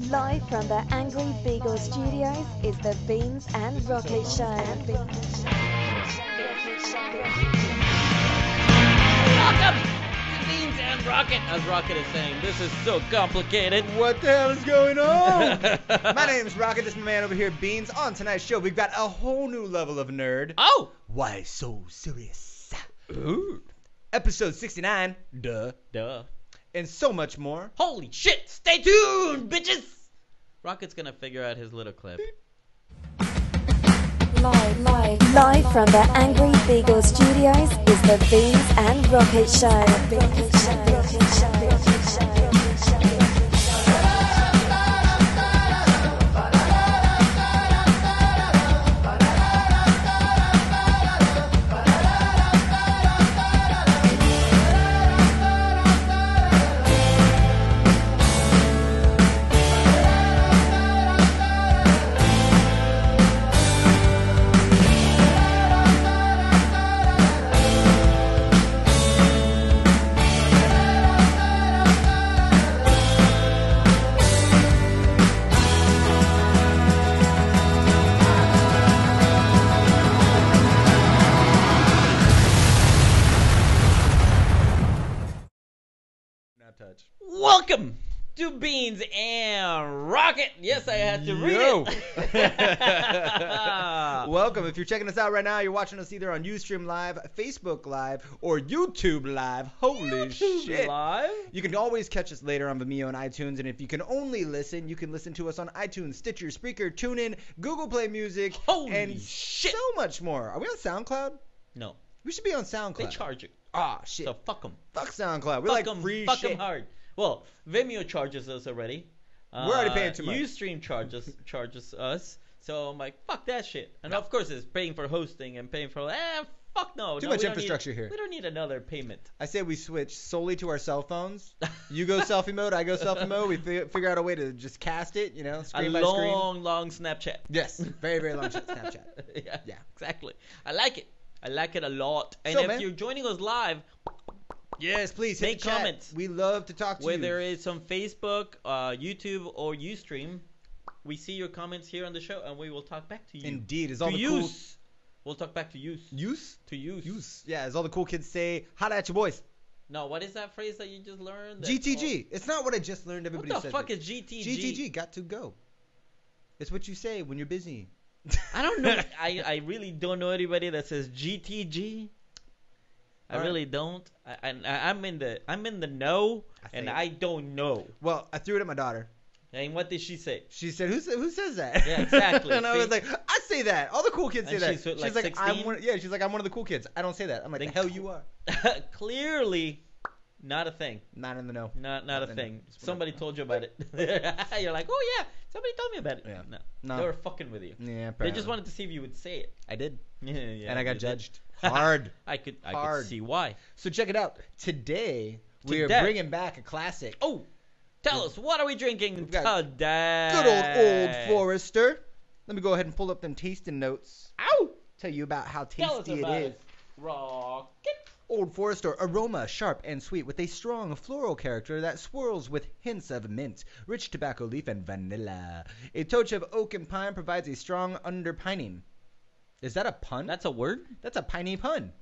Live from the Angry Beagle Studios is the Beans and Rocket Show. Welcome to Beans and Rocket. As Rocket is saying, this is so complicated. What the hell is going on? My name's Rocket. This is my man over here, Beans. On tonight's show, we've got a whole new level of nerd. Oh! Why so serious? Ooh. Episode 69. Duh. And so much more. Holy shit! Stay tuned, bitches! Rocket's gonna figure out his little clip. Live from the Angry Beagle Studios is the Beans and Rocket Show. Welcome to Beans and Rocket. Yes, I had to read it. Welcome. If you're checking us out right now, you're watching us either on Ustream Live, Facebook Live, or YouTube Live. Holy shit. Live? You can always catch us later on Vimeo and iTunes. And if you can only listen, you can listen to us on iTunes, Stitcher, Spreaker, TuneIn, Google Play Music, Holy shit. so much more. Are we on SoundCloud? No. We should be on SoundCloud. They charge you. Ah, shit. So fuck them. Fuck SoundCloud. We Fuck like free fuck shit. them hard. Well, Vimeo charges us already. We're already paying too much. Ustream charges us. So I'm like, fuck that shit. And of course it's paying for hosting and paying for fuck no. Too much infrastructure here. We don't need another payment. I say we switch solely to our cell phones. You go selfie mode, I go selfie mode. We figure out a way to just cast it, screen by screen. Long Snapchat. Yes, very, very long Snapchat. Yeah, exactly. I like it. I like it a lot. And So, if man. you're joining us live, Yes, please Make hit the chat. comments. We love to talk to you. whether it's on Facebook, YouTube, or Ustream, we see your comments here on the show, and we will talk back to you. Indeed, as To all the use. We'll talk back to use. cool use. To use. Yeah, as all the cool kids say, holla at your boys. No, what is that phrase that you just learned? GTG. It's not what I just learned. What Everybody the says fuck it. is GTG? GTG. Got to go. It's what you say when you're busy. I don't know. I really don't know anybody that says GTG. I All right. really don't. I'm in the know, and I don't know. Well, I threw it at my daughter. And what did she say? She said, "Who says that?" Yeah, exactly. And I was like, "I say that. All the cool kids say And that." she's what, She's like like, 16? She's like, "I'm one of the cool kids. I don't say that." I'm like, Then "The hell you are." Clearly, not a thing. Not in the know. Not Not a in the thing. know. Just Somebody told you about it. You're like, oh yeah, somebody told me about it. Yeah. No. No. They were fucking with you. Yeah, They apparently. just wanted to see if you would say it. I did, Yeah, and I got you did. judged hard. I could Hard. see why. So check it out. Today we are Today. bringing back a classic. Oh, tell us, what are we drinking We've got today? Good old Forester. Let me go ahead and pull up them tasting notes. Ow! Tell you about how Tell us tasty about it is. it. Rocket. Old Forester, aroma, sharp and sweet with a strong floral character that swirls with hints of mint, rich tobacco leaf, and vanilla. A touch of oak and pine provides a strong underpining. Is that a pun? That's a word? That's a piney pun.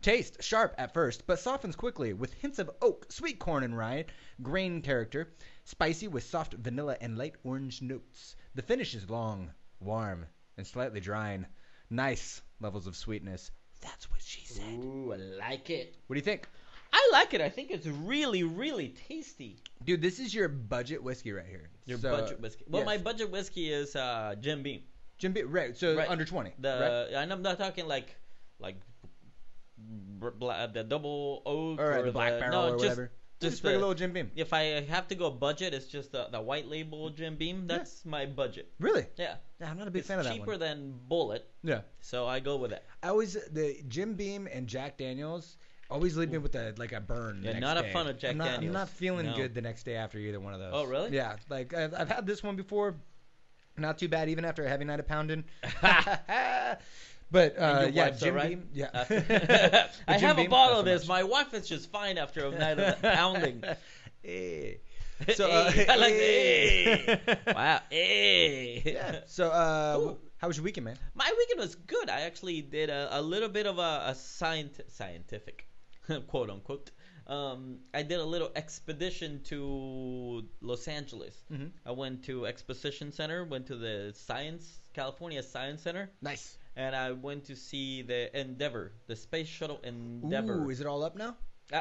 Taste, sharp at first, but softens quickly with hints of oak, sweet corn and rye, grain character, spicy with soft vanilla and light orange notes. The finish is long, warm, and slightly drying. Nice levels of sweetness. That's what she said. Ooh, I like it. What do you think? I like it. I think it's really, really tasty. Dude, this is your budget whiskey right here. Your So, budget whiskey. Well, yes. my budget whiskey is Jim Beam. Jim Beam, right? So Right. under 20. And I'm not talking like the double oak Or or the black barrel no, or just, whatever. Just bring a little Jim Beam. If I have to go budget, it's just the white label Jim Beam. That's my budget. Really? Yeah. Yeah, I'm not a big It's fan of that cheaper one. than Bullet, Yeah. so I go with it. I always the Jim Beam and Jack Daniels always leave me with a burn. Yeah, the next not a day. fan of Jack I'm Daniels. not feeling No. good the next day after either one of those. Oh, really? Yeah, like I've had this one before. Not too bad, even after a heavy night of pounding. But And your yeah, wife's Jim alright? Beam. Yeah. I Jim have a Beam, bottle not of so this. much. My wife is just fine after a night of pounding. Eh. So, Hey, I like hey. wow. Hey. Yeah. So, Cool. how was your weekend, man? My weekend was good. I actually did a little bit of a scientific, quote unquote. I did a little expedition to Los Angeles. Mm-hmm. I went to Exposition Center, went to the California Science Center, Nice. and I went to see the Endeavour, the space shuttle Endeavour. Ooh, is it all up now?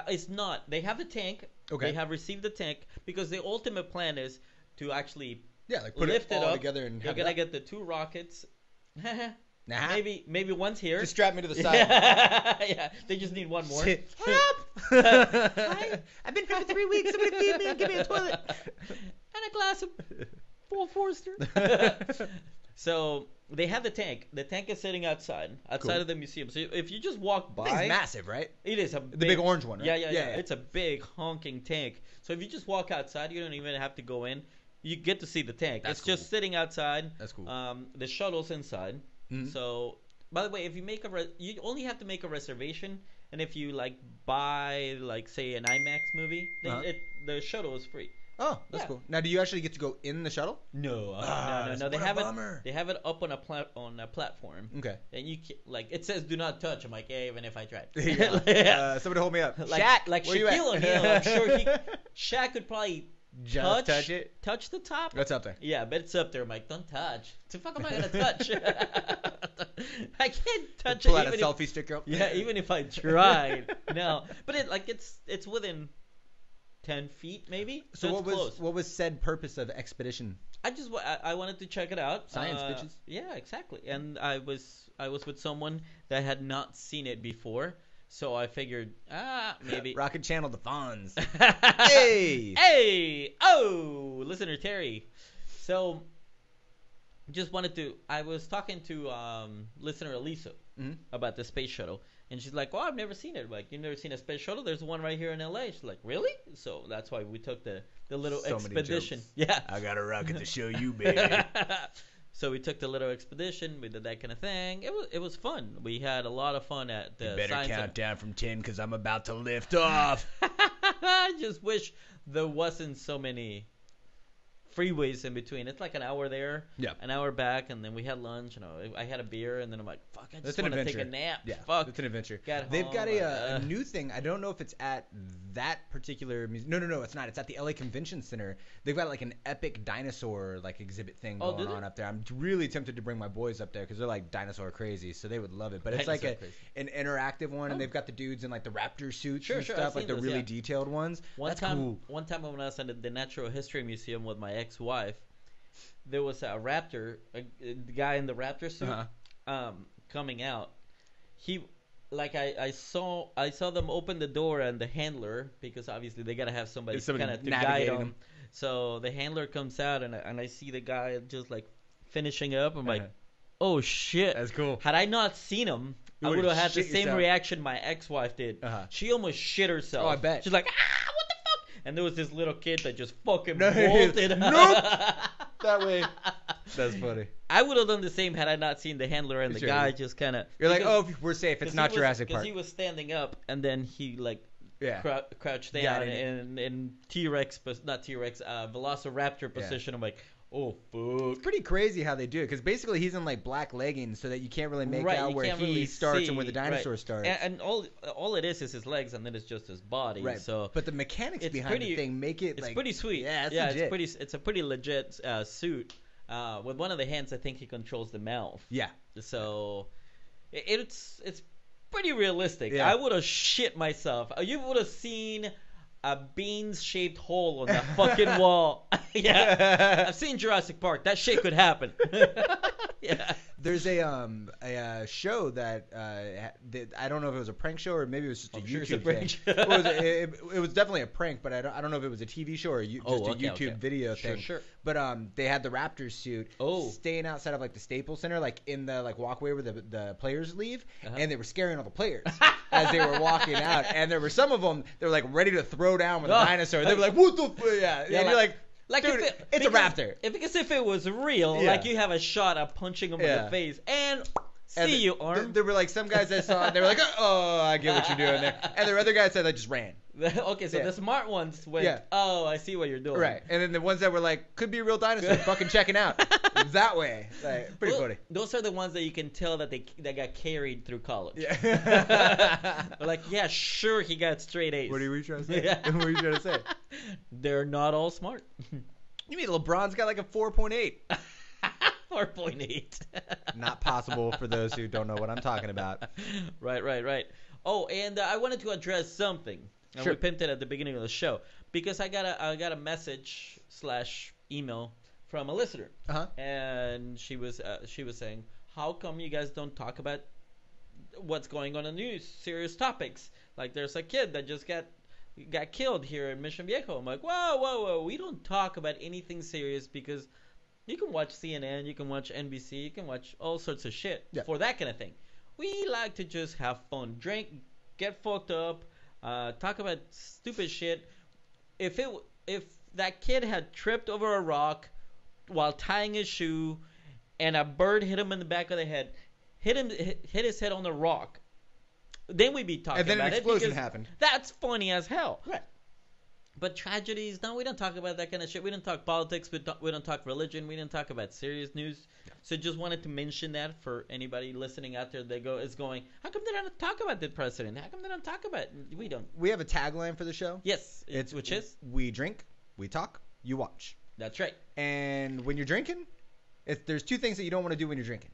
It's not. They have the tank. Okay. They have received the tank because the ultimate plan is to actually Yeah, like put lift it all up together and They're have it gonna up. get the 2 rockets. Nah. Maybe one's here. Just strap me to the side. Yeah, they just need one more. Hi. I've been here for 3 weeks. Somebody feed me and give me a toilet. And a glass of Full Forster. So they have the tank. The tank is sitting outside Cool. of the museum. So if you just walk by, It's massive, right? it is The big orange one, right? Yeah. It's a big honking tank. So if you just walk outside, you don't even have to go in. You get to see the tank. That's it's just cool. sitting outside. That's cool. The shuttle's inside. Mhm. So, by the way, if you make you only have to make a reservation, and if you like buy like say an IMAX movie, then Uh-huh. the shuttle is free. Oh, that's Yeah. cool. Now, do you actually get to go in the shuttle? No, Ah, no. They what a have bummer. it. They have it up on a platform, Okay. and you like it says "Do not touch." I'm like, yeah, even if I tried. Yeah. Somebody hold me up. Like, Shaq, like where you Shaquille at? O'Neal, I'm sure Shaq could probably Just touch it. touch the top. That's up there. Yeah, but it's up there. I'm like, don't touch. The fuck am I gonna touch? I can't touch Pull it. out a even selfie sticker. Yeah, even if I tried. No, but it's within 10 feet maybe. So it's close. what was said purpose of expedition? I wanted to check it out. Science, bitches. Yeah, exactly. And I was with someone that had not seen it before, so I figured maybe. Rocket Channel the Fonz. Hey! Hey! Hey! Oh, listener Terry. So, just wanted to. I was talking to listener Elisa Mhm. about the space shuttle, and she's like, "Well, I've never seen it. Like, you've never seen a space shuttle? There's one right here in LA." She's like, "Really?" So that's why we took the little So many expedition. jokes. Yeah. I got a rocket to show you, baby. So we took the little expedition. We did that kind of thing. It was fun. We had a lot of fun at the You better science count down from 10 because I'm about to lift off. I just wish there wasn't so many freeways in between. It's like an hour there, Yeah. an hour back, and then we had lunch. I had a beer, and then I'm like, fuck, I That's just an want to take adventure. a nap. Yeah, Fuck. it's an adventure. Got They've home, got a uh, new thing. I don't know if it's at that particular museum. No, it's not. It's at the LA Convention Center. They've got like an epic dinosaur like exhibit thing Oh, going do they? on up there. I'm really tempted to bring my boys up there because they're like dinosaur crazy, so they would love it. But it's like Dinosaur an interactive one, and Oh. they've got the dudes in like the raptor suits Sure, and sure, stuff, I've like seen the those, really yeah. detailed ones. That's cool. One time when I was at the Natural History Museum with my ex-wife, there was a raptor, the guy in the raptor suit, Uh-huh. coming out. He, like I saw them open the door, and the handler, because obviously they gotta have somebody Is somebody kind of to guide navigating them. them. So the handler comes out, and I see the guy just like finishing up. I'm like, Uh-huh. oh shit. That's cool. Had I not seen him, You I would would've have had the shit same yourself. reaction my ex-wife did. Uh-huh. She almost shit herself. Oh, I bet. She's like, what the fuck? And there was this little kid that just fucking No, bolted. nope. That way. That's funny. I would have done the same had I not seen the handler and the Sure. guy just kind of. You're like, oh, we're safe. It's not Jurassic Because Park. he was standing up, and then he like Yeah. crouched Got down it. in T-Rex, not T-Rex, Velociraptor position. I'm like, oh fuck. It's pretty crazy how they do it because basically he's in like black leggings so that you can't really make Right, out you where can't he really starts see, and where the dinosaur right. starts. And all it is his legs, and then it's just his body. Right. So But the mechanics it's behind pretty- the thing make it it's like pretty sweet. Yeah, it's yeah, legit. it's a pretty legit suit. With one of the hands, I think he controls the mouth. Yeah. So it's pretty realistic. Yeah. I would have shit myself. You would have seen a beans-shaped hole on that fucking wall. Yeah, I've seen Jurassic Park. That shit could happen. Yeah. There's a show that I don't know if it was a prank show or maybe it was just a I'm YouTube sure it's a thing. prank show. It was definitely a prank, but I don't know if it was a TV show or just a YouTube video thing. Sure. But they had the Raptors suit Oh. staying outside of like the Staples Center, like in the like walkway where the players leave, Uh-huh. and they were scaring all the players as they were walking out. And there were some of them that were like ready to throw down with a Oh. dinosaur. They were like, "What the?" Yeah, Yeah, and you're like. Like Dude, if it's a raptor. Because if it was real, Yeah. like you have a shot of punching him in Yeah. the face and And see you arm. There were like some guys I saw, they were like, "Oh, I get what you're doing there," and there were other guys that just ran. Okay, so Yeah. the smart ones went, Yeah. oh, I see what you're doing. Right. And then the ones that were like, could be a real dinosaur, fucking checking out. That way. Like, pretty Well, funny. Those are the ones that you can tell that they got carried through college. Yeah. They're like, yeah, sure, he got straight A's. What are you trying to say? Yeah. What are you trying to say? They're not all smart. You mean LeBron's got like a 4.8? 4.8. Not possible for those who don't know what I'm talking about. Right. Oh, and I wanted to address something. And Sure. we pimped it at the beginning of the show because I got a message / email from a listener, Uh-huh. and she was saying, how come you guys don't talk about what's going on in the news, serious topics? Like there's a kid that just got killed here in Mission Viejo. I'm like, whoa, we don't talk about anything serious because you can watch CNN, you can watch NBC, you can watch all sorts of shit for that kind of thing. We like to just have fun, drink, get fucked up, talk about stupid shit. If that kid had tripped over a rock while tying his shoe, and a bird hit him in the back of the head, hit his head on the rock, then we'd be talking about it. And then an explosion because happened. That's funny as hell. Right. But tragedies, no, we don't talk about that kind of shit. We don't talk politics. We don't talk religion. We don't talk about serious news. So just wanted to mention that for anybody listening out there that is going, how come they don't talk about the president? How come they don't talk about it? We don't. We have a tagline for the show. Yes, which is? We drink, we talk, you watch. That's right. And when you're drinking, there's two things that you don't want to do when you're drinking.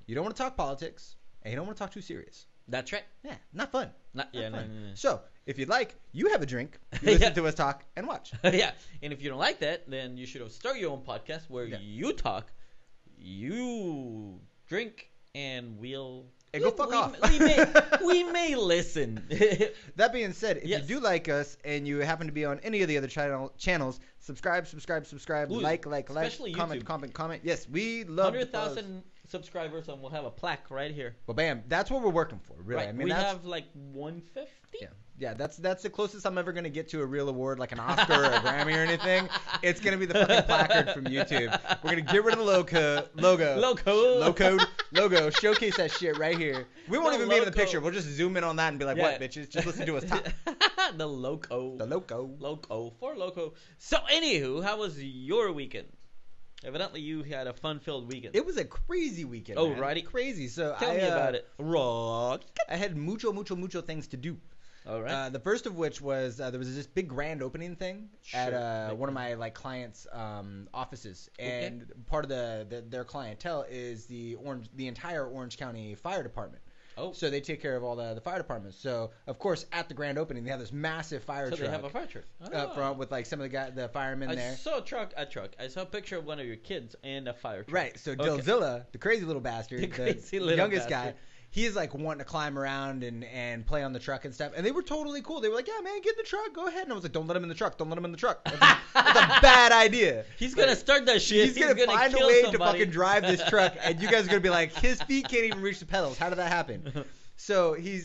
You don't want to talk politics, and you don't want to talk too serious. That's right. Yeah, not fun. No. So, if you'd like, you have a drink, you listen to us talk, and watch. Yeah, and if you don't like that, then you should start your own podcast where you talk, you drink, and we'll... And go fuck off. We may listen. That being said, if Yes. you do like us and you happen to be on any of the other channels, subscribe, Ooh, like, especially comment, YouTube. comment. Yes, we love 100,000 subscribers, and we'll have a plaque right here. Well, bam, that's what we're working for, really. Right. I mean, we that's, have like 150. yeah, that's the closest I'm ever gonna get to a real award, like an Oscar or a Grammy or anything. It's gonna be the fucking placard from YouTube. We're gonna get rid of the logo. Showcase that shit right here. We won't even be in the picture. We'll just zoom in on that and be like, what, bitches? Just listen to us talk. The loco. For loco. So, anywho, how was your weekend? Evidently, you had a fun-filled weekend. It was a crazy weekend. Oh, man. righty. Crazy. So Tell me about it. Rock. I had mucho things to do. All right. The first of which was there was this big grand opening thing at one of my clients' offices, and part of their clientele is the entire Orange County Fire Department. Oh. So they take care of all the fire departments. So of course at the grand opening they have this massive fire truck. So they have a fire truck. Up front with some of the firemen there. I saw a truck. I saw a picture of one of your kids and a fire truck. Right. So Dillzilla, the crazy little bastard, the youngest guy, he's wanting to climb around and play on the truck and stuff. And they were totally cool. They were like, yeah, man, get in the truck. Go ahead. And I was like, don't let him in the truck. Don't let him in the truck. That's a bad idea. He's going to start that shit. He's going to find a way to fucking drive this truck. And you guys are going to be like, his feet can't even reach the pedals. How did that happen? So he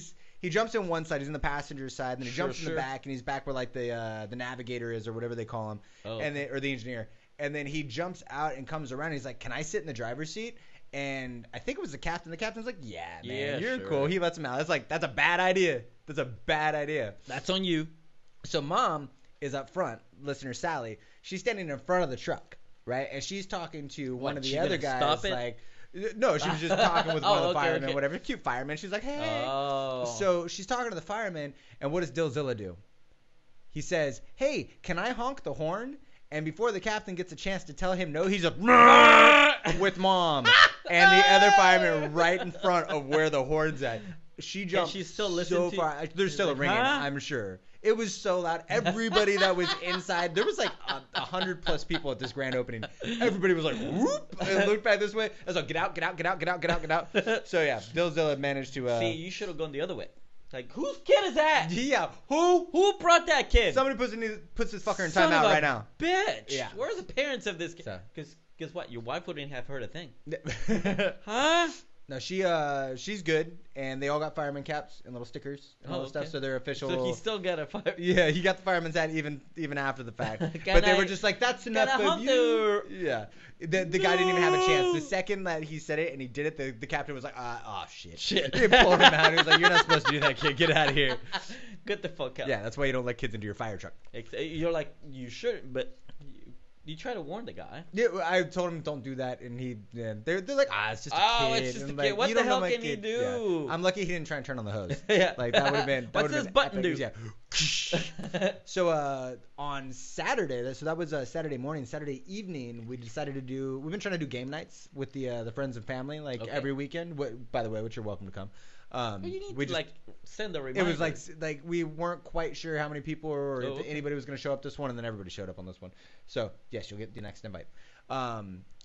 jumps in one side. He's in the passenger side. And then he jumps in the back. And he's back where the navigator is or whatever they call him. Oh. Or the engineer. And then he jumps out and comes around. And he's like, can I sit in the driver's seat? And I think it was the captain. The captain's like, yeah, man, you're cool. He lets him out. It's like, that's a bad idea. That's on you. So mom is up front, listener Sally. She's standing in front of the truck, right? And she's talking to one of the other guys. Stop it? Like, no, she was just talking with one of the firemen, okay. whatever. Cute fireman. She's like, hey. Oh. So she's talking to the fireman, and what does Dillzilla do? He says, hey, can I honk the horn? And before the captain gets a chance to tell him no, he's up with mom and the other fireman right in front of where the horn's at. She jumped she's still so listening to far. There's still a ringing, I'm sure. It was so loud. Everybody that was inside, there was like 100+ people at this grand opening. Everybody was like, whoop, and looked back this way. I was like, get out. So yeah, Dillzilla managed to. See, you should have gone the other way. Like, whose kid is that? Yeah, who brought that kid? Somebody puts this fucker in timeout right now. Bitch. Yeah. Where's the parents of this kid? So. Because guess what? Your wife wouldn't have heard a thing. Huh? No, she's good, and they all got fireman caps and little stickers and all that stuff, so they're official. So he still got a fire. Yeah, he got the fireman's hat even after the fact. But Can they were I- just like, that's enough Can I of you. hunter? Yeah. The guy didn't even have a chance. No. The second that he said it and he did it, the captain was like, oh, shit. Shit. He pulled him out. He was like, you're not supposed to do that, kid. Get out of here. Get the fuck out. Yeah, that's why you don't let kids into your fire truck. You're like, you shouldn't, but you try to warn the guy. Yeah, I told him don't do that, and they're like, it's just a kid. Oh, it's just And a like, kid. What you the don't know hell my can he kid. do? Yeah. I'm lucky he didn't try and turn on the hose. Yeah. Like that would have been. What's this button epic. do? Yeah. So on Saturday, so that was Saturday morning, Saturday evening, we decided to do. We've been trying to do game nights with the friends and family, like Okay. every weekend. By the way, which you're welcome to come. Well, you need we to just, send a reminder. it was like we weren't quite sure how many people or if anybody was going to show up this one, and then everybody showed up on this one. So yes, you'll get the next invite.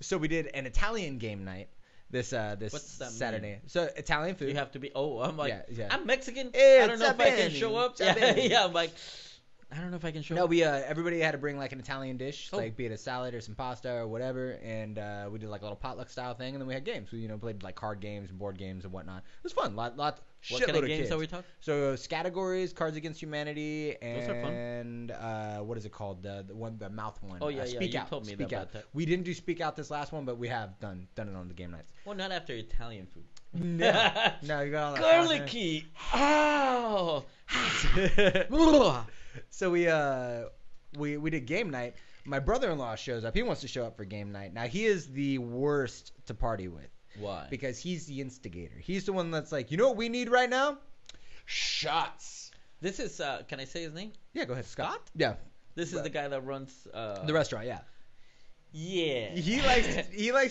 So we did an Italian game night this What's that Saturday. mean? So Italian food. You have to be. Oh, I'm like, Yeah. I'm Mexican. Hey, I don't know if I can show up. Yeah, Chubby. yeah. I'm like, I don't know if I can show No, up. we everybody had to bring like an Italian dish, Oh. like be it a salad or some pasta or whatever, and we did like a little potluck style thing, and then we had games. We played like card games and board games and whatnot. It was fun. Lot What shitload kind of games kids. are we talking? So categories, Cards Against Humanity, Those are fun. and what is it called? The mouth one. Oh, yeah, Speak you Out. told me Speak about Out. that. We didn't do Speak Out this last one, but we have done it on the game nights. Well, not after Italian food. No, you got all that. Garlicky. Ow. So we did game night. My brother-in-law shows up. He wants to show up for game night. Now he is the worst to party with Why? because he's the instigator. He's the one that's like, you know what we need right now? Shots. This is. Can I say his name? Yeah, go ahead, Scott? Yeah, This is the guy that runs. the restaurant. Yeah, Yeah. he likes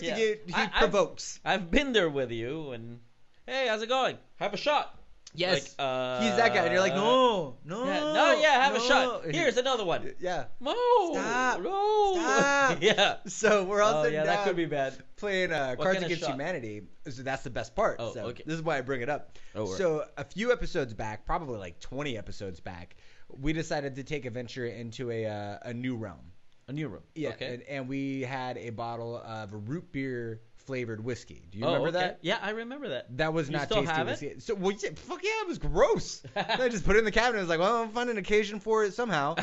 Yeah. to get. He I've- provokes. I've been there with you, and hey, how's it going? Have a shot. Yes, Like, he's that guy. And you're like, no, have a shot. no. Here's another one. Yeah. No, Stop. no. Stop. Yeah. So we're all sitting yeah, down that could be bad. playing Cards kind of Against shot? Humanity. So that's the best part. Oh, so okay. This is why I bring it up. Oh, right. So a few episodes back, probably like 20 episodes back, we decided to take a venture into a new realm. A new room. Yeah, Okay. and we had a bottle of root beer flavored whiskey. Do you remember that? Yeah, I remember that. That was You not still tasty have it? whiskey. So, well, yeah, fuck yeah, it was gross. I just put it in the cabinet. I was like, well, I'll find an occasion for it somehow.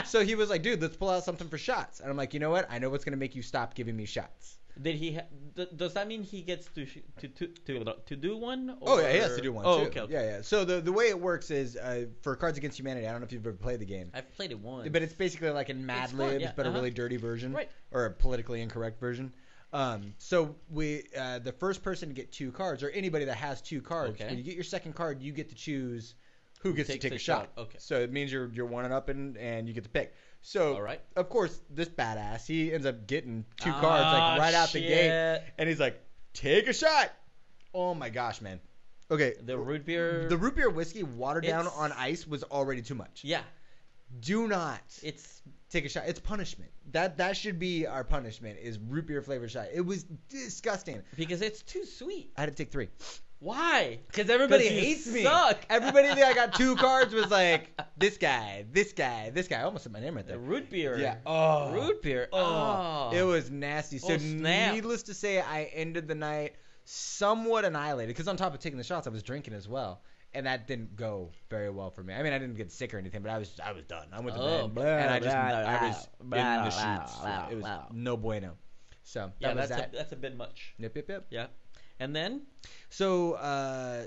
So he was like, dude, let's pull out something for shots. And I'm like, you know what? I know what's gonna make you stop giving me shots. Did he? Does that mean he gets to do one? Oh yeah, he has or- to do one Oh, too. okay, okay. Yeah, yeah. So the way it works is for Cards Against Humanity. I don't know if you've ever played the game, I've played it once. but it's basically like in Mad It's fun, Libs, yeah, but a uh-huh. really dirty version, Right. or a politically incorrect version. So we the first person to get 2 cards, or anybody that has 2 cards, Okay. when you get your second card, you get to choose who gets to takes take the a shot. shot, okay. So it means you're one and up, and you get to pick. So All right. of course, this badass, he ends up getting 2 Ah, cards like right out the gate, shit. and he's like, "Take a shot." Oh my gosh, man. Okay. The root beer. The root beer whiskey watered down It's- on ice was already too much. Yeah, Do not it's take a shot. It's punishment. That should be our punishment, is root beer flavored shot. It was disgusting. because it's too sweet. I had to take 3. Why? Because everybody 'Cause you hates me. suck. Everybody that I got 2 cards was like, this guy, this guy, this guy. I almost said my name right The there. root beer. Yeah. Oh. Root beer. Oh. Oh. It was nasty. So Oh, snap. needless to say, I ended the night somewhat annihilated. Because on top of taking the shots, I was drinking as well. And that didn't go very well for me. I mean, I didn't get sick or anything, but I was done. I went to Oh, bed, blah, and I blah, was blah, in the blah, sheets. blah, It was blah. no bueno. So Yeah, that was that's that. that's a bit much. Yep. Yeah. And then So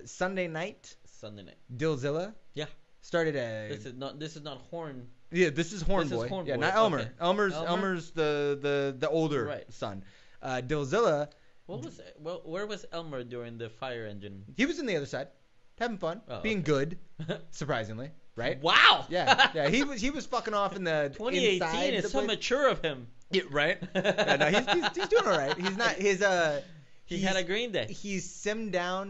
Sunday night, Sunday night. Dillzilla. Yeah. Started a. This is not horn. Yeah, this is Horn This is Boy. Horn Yeah, Boy, not Elmer. okay. Elmer's Elmer? the older Right. son. Dillzilla, What was where was Elmer during the fire engine? he was in the other side, having fun, Oh, being okay. good, surprisingly, right? Wow. Yeah. He was fucking off in the 2018 inside is the so place. mature of him. Yeah, right? Yeah, no, he's doing all right. He's not his He had a green day. He's simmered down.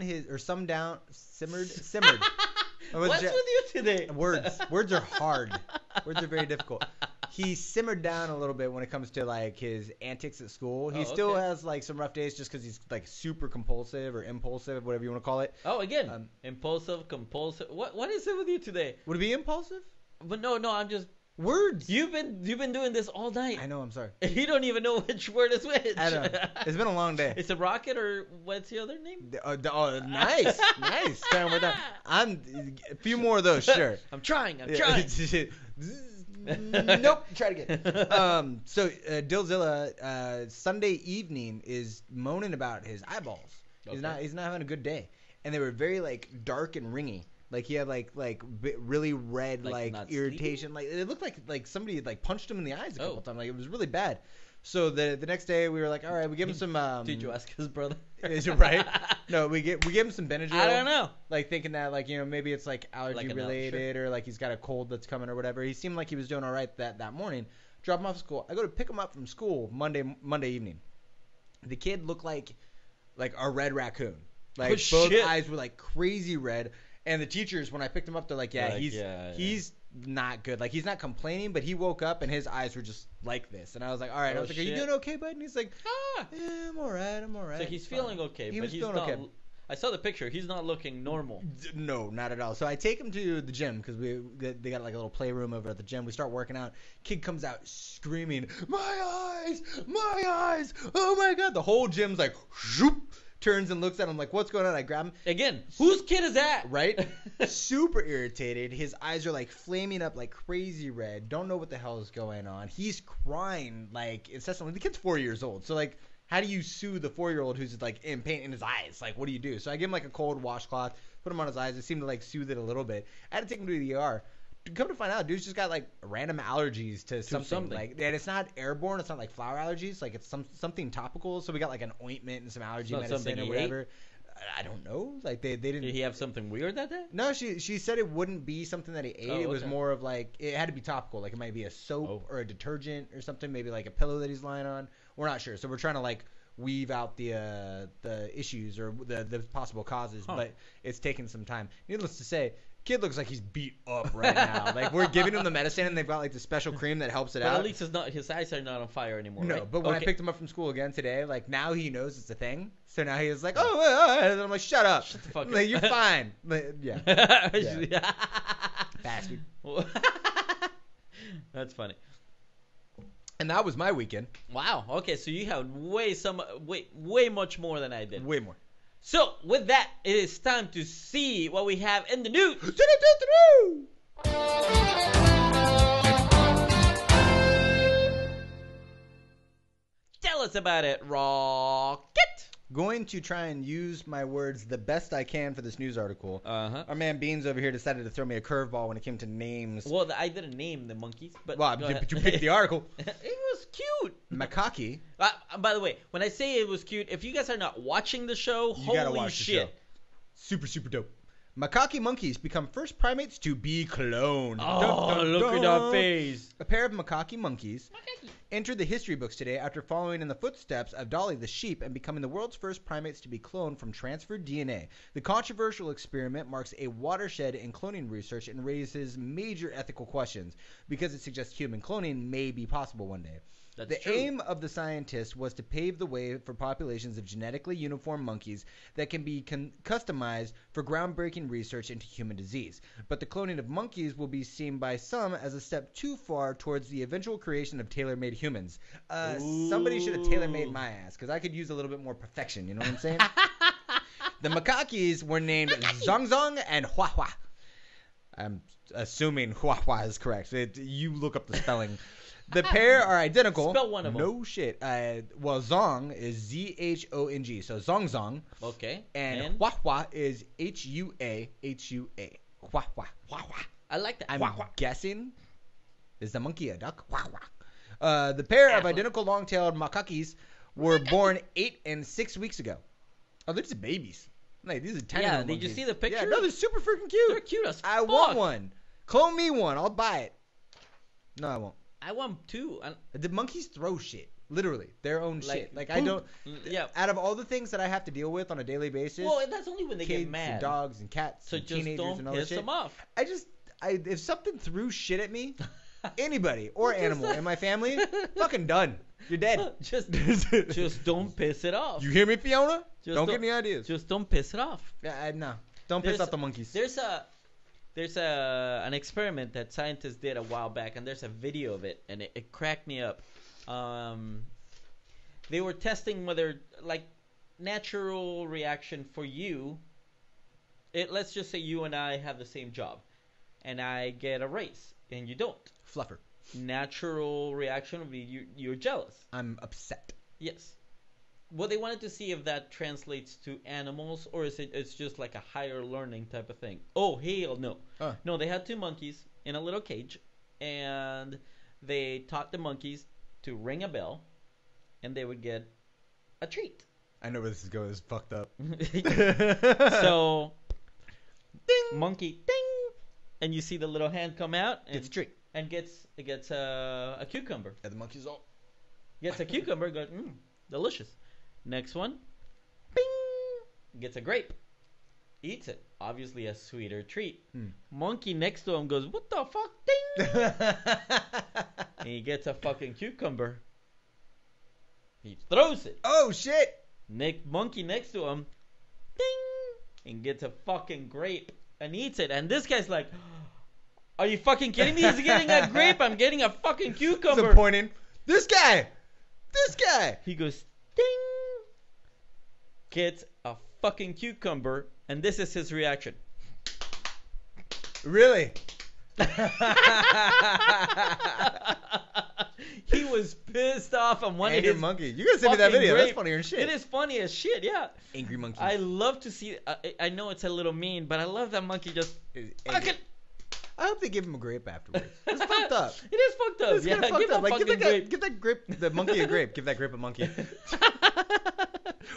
What's with you today? Words are hard. Words are very difficult. He simmered down a little bit when it comes to like his antics at school. He Oh, still okay. has like some rough days just because he's like super compulsive or impulsive, whatever you want to call it. Oh, again, Um, impulsive, compulsive. What is it with you today? Would it be impulsive? But no, I'm just Words. You've been doing this all night. I know. I'm sorry. You don't even know which word is which. I know. It's been a long day. It's a rocket, or what's the other name? Nice. Trying with that. A few more of those, sure. I'm trying. Nope. Try it again. So Dillzilla Sunday evening is moaning about his eyeballs. He's not having a good day, and they were very like dark and ringy. Like he had like really red like irritation. Like it looked like somebody had like punched him in the eyes a couple times. Like it was really bad. So the next day we were like, all right, we give him some. Did you ask his brother? Is it right? No, we gave him some Benadryl. I don't know. Like thinking that like maybe it's like allergy related or like he's got a cold that's coming or whatever. He seemed like he was doing all right that morning. Drop him off at school. I go to pick him up from school Monday evening. The kid looked like a red raccoon. Like both eyes were like crazy red. And the teachers, when I picked him up, they're like, he's not good. Like, he's not complaining, but he woke up and his eyes were just like this. And I was like, all right. I was like, are you doing okay, bud? And he's like, yeah, I'm all right. So he's feeling okay, but he's not. Okay. I saw the picture. He's not looking normal. No, not at all. So I take him to the gym because they got like a little playroom over at the gym. We start working out. Kid comes out screaming, my eyes, oh my God. The whole gym's like, whoop. Turns and looks at him like, what's going on? I grab him. Again, whose kid is that? Right? Super irritated. His eyes are like flaming up like crazy red. Don't know what the hell is going on. He's crying like incessantly. The kid's 4 years old. So like, how do you soothe the 4-year-old who's like in pain in his eyes? Like, what do you do? So I give him like a cold washcloth, put him on his eyes. It seemed to like soothe it a little bit. I had to take him to the ER. Come to find out, dude's just got like random allergies to something. Like, and it's not airborne. It's not like flower allergies. Like it's something topical. So we got like an ointment and some allergy medicine or whatever. I don't know. Like they didn't. Did he have something weird that day? No, she said it wouldn't be something that he ate. It was more of like it had to be topical. Like it might be a soap or a detergent or something. Maybe like a pillow that he's lying on. We're not sure. So we're trying to like weave out the issues or the possible causes, but it's taking some time. Needless to say, kid looks like he's beat up right now. Like we're giving him the medicine and they've got like the special cream that helps it out. But at least his eyes are not on fire anymore. No, right? but when I picked him up from school again today, like now he knows it's a thing. So now he was like, oh, and I'm like, shut up. Shut the fuck up. Like, you're fine. Like, yeah. Bastard. That's funny. And that was my weekend. Wow. Okay, so you have way much more than I did. Way more. So, with that, it is time to see what we have in the news. Tell us about it, Rocket. Going to try and use my words the best I can for this news article. Our man Beans over here decided to throw me a curveball when it came to names. Well, I didn't name the monkeys, but you picked the article. It was cute. Macaque. By the way, when I say it was cute, if you guys are not watching the show, you gotta holy watch shit. The show. Super dope. Macaque monkeys become first primates to be cloned. Oh, look at that face. A pair of macaque monkeys entered the history books today after following in the footsteps of Dolly the sheep and becoming the world's first primates to be cloned from transferred DNA. The controversial experiment marks a watershed in cloning research and raises major ethical questions because it suggests human cloning may be possible one day. The aim of the scientists was to pave the way for populations of genetically uniform monkeys that can be customized for groundbreaking research into human disease. But the cloning of monkeys will be seen by some as a step too far towards the eventual creation of tailor-made humans. Somebody should have tailor-made my ass, because I could use a little bit more perfection, you know what I'm saying? The macaques were named Zong Zong and Hua Hua. I'm assuming Hua Hua is correct. You look up the spelling. The pair are identical. Spell one of them. No shit. Well, Zong is Z-H-O-N-G. So Zong Zong. Okay. And Hua Hua is H-U-A-H-U-A. Hua Hua. Hua Hua. I like that. I'm guessing. Is the monkey a duck? Hua Hua. The pair of identical long-tailed macaques were born 8 and 6 weeks ago. Oh, they're just babies. Like, these are tiny little monkeys. Did you see the picture? Yeah, no, they're super freaking cute. They're cute as fuck. I want one. Clone me one. I'll buy it. No, I won't. I want two. The monkeys throw shit. Literally. Their own shit. Like, poop. I don't... Yeah. Out of all the things that I have to deal with on a daily basis... Well, that's only when they kids get mad. And dogs and cats so and just teenagers don't and all that piss shit. them off. If something threw shit at me, anybody or animal in my family, fucking done. You're dead. Just don't piss it off. You hear me, Fiona? Don't get any ideas. Just don't piss it off. Yeah, no. Don't piss off the monkeys. There's a... there's an experiment that scientists did a while back, and there's a video of it, and it cracked me up. They were testing whether, like, natural reaction for you. Let's just say you and I have the same job, and I get a raise, and you don't. Fluffer. Natural reaction would be you're jealous. I'm upset. Yes. Well, they wanted to see if that translates to animals, or it's just like a higher learning type of thing. Oh, hell no. No, they had 2 monkeys in a little cage, and they taught the monkeys to ring a bell, and they would get a treat. I know where this is going. It's fucked up. So, ding, monkey, ding, and you see the little hand come out and gets a treat, and gets a cucumber. And the monkey's all gets a cucumber. Goes, delicious. Next one, bing, gets a grape. Eats it. Obviously a sweeter treat. Monkey next to him goes, what the fuck? Ding! And he gets a fucking cucumber. He throws it. Oh, shit! Monkey next to him, ding! And gets a fucking grape and eats it. And this guy's like, are you fucking kidding me? He's getting a grape. I'm getting a fucking cucumber. Disappointing. This guy! He goes, ding! Gets a fucking cucumber, and this is his reaction. Really? He was pissed off on one Angry of his monkey. You gotta send me that video. grape. That's funnier than shit. It is funny as shit, yeah. Angry monkey. I love to see. I know it's a little mean, but I love that monkey just. Fucking. I hope they give him a grape afterwards. It's fucked up. It is fucked up. It's yeah, fucked give up. that fucking grape. Give that grape, the monkey a grape. Give that grape a monkey.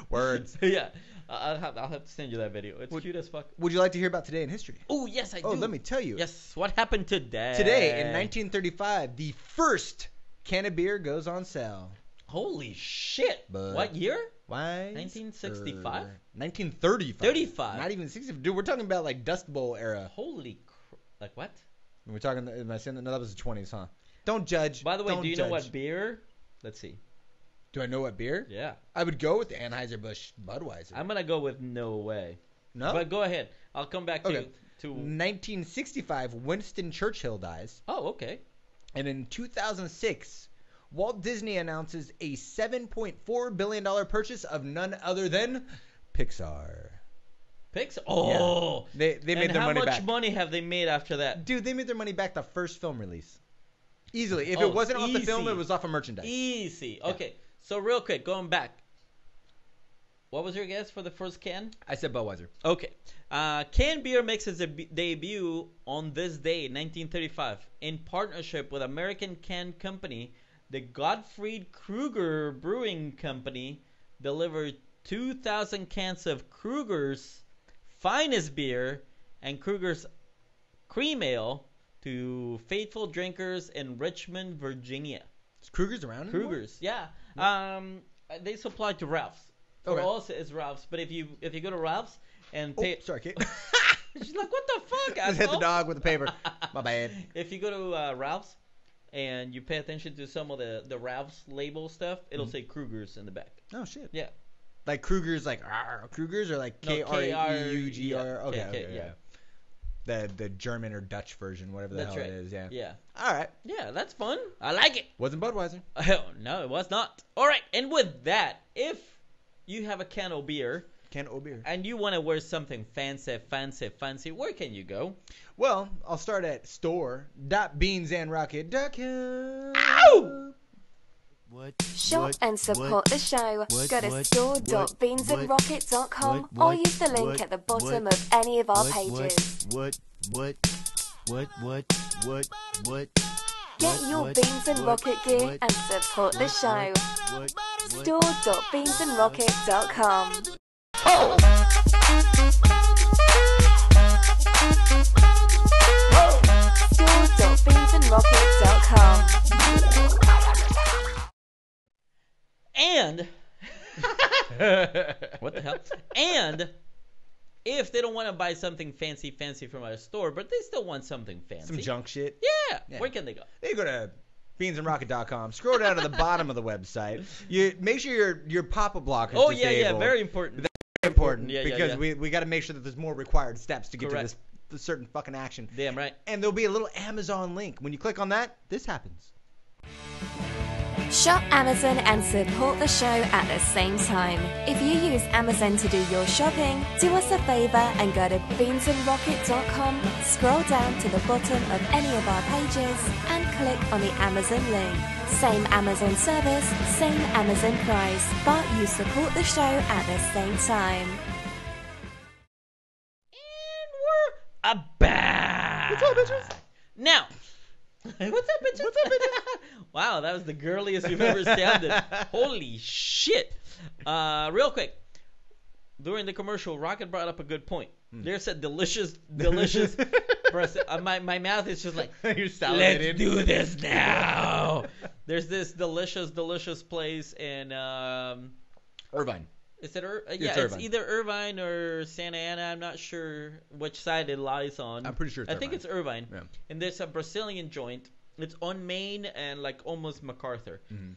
Words. Yeah, I'll have to send you that video. It's cute as fuck. Would you like to hear about today in history? Oh yes, I do. Oh, let me tell you. Yes, what happened today? Today in 1935, the first can of beer goes on sale. Holy shit! But what year? Why? 1965? 1935. 35. Not even 60. Dude, we're talking about like Dust Bowl era. Holy like what? We're talking. Am I saying that? No, that was the 20s, huh? Don't judge. By the way, Don't do you judge. know what beer? Let's see. Do I know what beer? Yeah. I would go with the Anheuser-Busch Budweiser. I'm gonna go with no way. No? But go ahead. I'll come back to 1965, Winston Churchill dies. Oh, okay. And in 2006, Walt Disney announces a $7.4 billion purchase of none other than Pixar. Pixar? Oh. Yeah. They made their money back. How much money have they made after that? Dude, they made their money back the first film release. Easily. If it wasn't off the film, it was off of merchandise. Easy. Yeah. Okay. So real quick, going back. What was your guess for the first can? I said Budweiser. Okay. Canned beer makes its debut on this day, 1935, in partnership with American Can Company. The Gottfried Kruger Brewing Company delivered 2,000 cans of Kruger's finest beer and Kruger's cream ale to faithful drinkers in Richmond, Virginia. Is Kruger's around anymore? Kruger's, yeah. They supply to Ralph's. For us, it's Ralph's. But if you go to Ralph's and pay, sorry, Kate. she's like, "What the fuck?" Just hit the dog with the paper. My bad. If you go to Ralph's and you pay attention to some of the Ralph's label stuff, it'll say Kruger's in the back. Oh shit. Yeah. Like Kruger's, like Kruger's, or like K-R-E-U-G-R. Okay, yeah. The German or Dutch version, whatever the hell it is. Yeah. Yeah. All right. Yeah, that's fun. I like it. Wasn't Budweiser. Oh, no, it was not. All right, and with that, if you have a can of beer, and you want to wear something fancy, where can you go? Well, I'll start at store.beansandrocket.com. Ow! Shop and support the show. Go to store.beansandrocket.com or use the link at the bottom of any of our pages. Get your Beans and Rocket gear and support the show. Store.beansandrocket.com. Store.beansandrocket.com. And what the hell? And if they don't want to buy something fancy from our store, but they still want something fancy, some junk shit. Yeah. Where can they go? They go to beansandrocket.com. Scroll down to the bottom of the website. You make sure your pop-up blocker is disabled. Very important. That's very important Yeah, because we got to make sure that there's more required steps to get to this certain fucking action. Damn right. And there'll be a little Amazon link. When you click on that, this happens. Shop Amazon and support the show at the same time. If you use Amazon to do your shopping, do us a favor and go to beansandrocket.com, scroll down to the bottom of any of our pages and click on the Amazon link. Same Amazon service, same Amazon price, but you support the show at the same time. And we're back. What's up, bitches? Now, what's up, bitches? What's up, bitches? Wow, that was the girliest you've ever sounded. Holy shit. Real quick. During the commercial, Rocket brought up a good point. There's a delicious my mouth is just like, You're let's salivating. do this now. There's this delicious place in Irvine. is it It's it's Irvine. either Irvine or Santa Ana. I'm not sure which side it lies on. I'm pretty sure it's I think Irvine. it's Irvine. Yeah. And there's a Brazilian joint. It's on Main and like almost MacArthur. Mhm.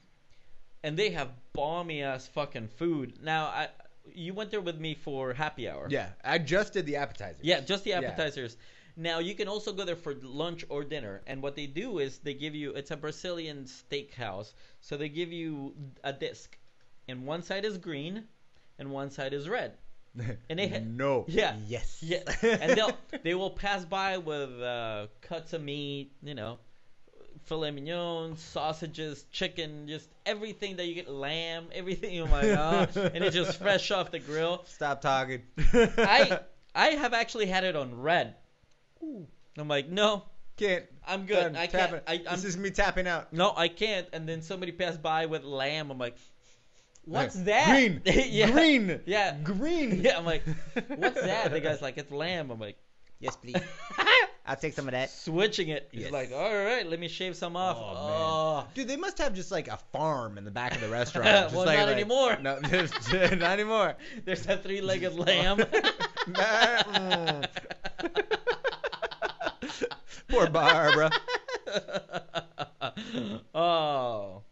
And they have balmy ass fucking food. Now you went there with me for happy hour. Yeah, I just did the appetizers. Yeah, just the Yeah. appetizers. Now you can also go there for lunch or dinner. And what they do is they give you, it's a Brazilian steakhouse. So they give you a disc. And one side is green and one side is red. And they No. Yeah. Yes. Yeah, and they will pass by with cuts of meat, filet mignon, sausages, chicken, just everything that you get, lamb, everything. Oh my god! And it's just fresh off the grill. Stop talking. I have actually had it on red. I'm like, no, Can't. I'm good. Done. I Tapping. can't. This is me tapping out. No, I can't. And then somebody passed by with lamb. I'm like, what's that? Green. Yeah. Green. Yeah. Green. Yeah. I'm like, what's that? The guy's like, it's lamb. I'm like, Yes, please. I'll take some of that. switching it. He's Yes. like, all right, let me shave some off. Oh, man. Dude, they must have just like a farm in the back of the restaurant. Just Well, like, not anymore. No, not anymore. There's that three-legged lamb. Mm. Poor Barbara. Oh.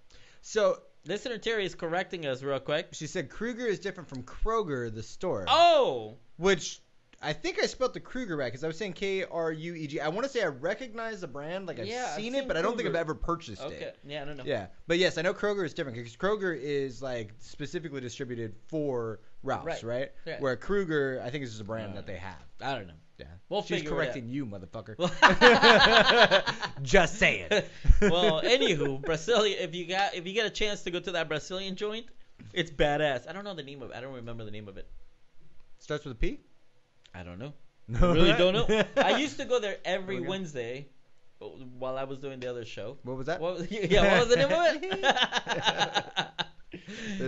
So Listener Terry is correcting us real quick. she said Kruger is different from Kroger, the store. Oh. Which I think I spelled the Kruger right because I was saying Krueg. I want to say I recognize the brand, like I've Yeah, I've seen seen it, but I don't think I've Kruger. ever purchased Okay. it. Yeah, I don't know. Yeah, but yes, I know Kroger is different because Kroger is like specifically distributed for Ralph's, right? Right. Where Kruger, I think, is just a brand that they have. I don't know. Yeah, We'll she's figure it correcting you, motherfucker. Well- Just saying. Well, anywho, Brazilian. If you get a chance to go to that Brazilian joint, it's badass. I don't know the name of it. I don't remember the name of it. Starts with a P. I don't know. No, I really don't know. I used to go there every Okay. Wednesday while I was doing the other show. What was that? What was the name of it?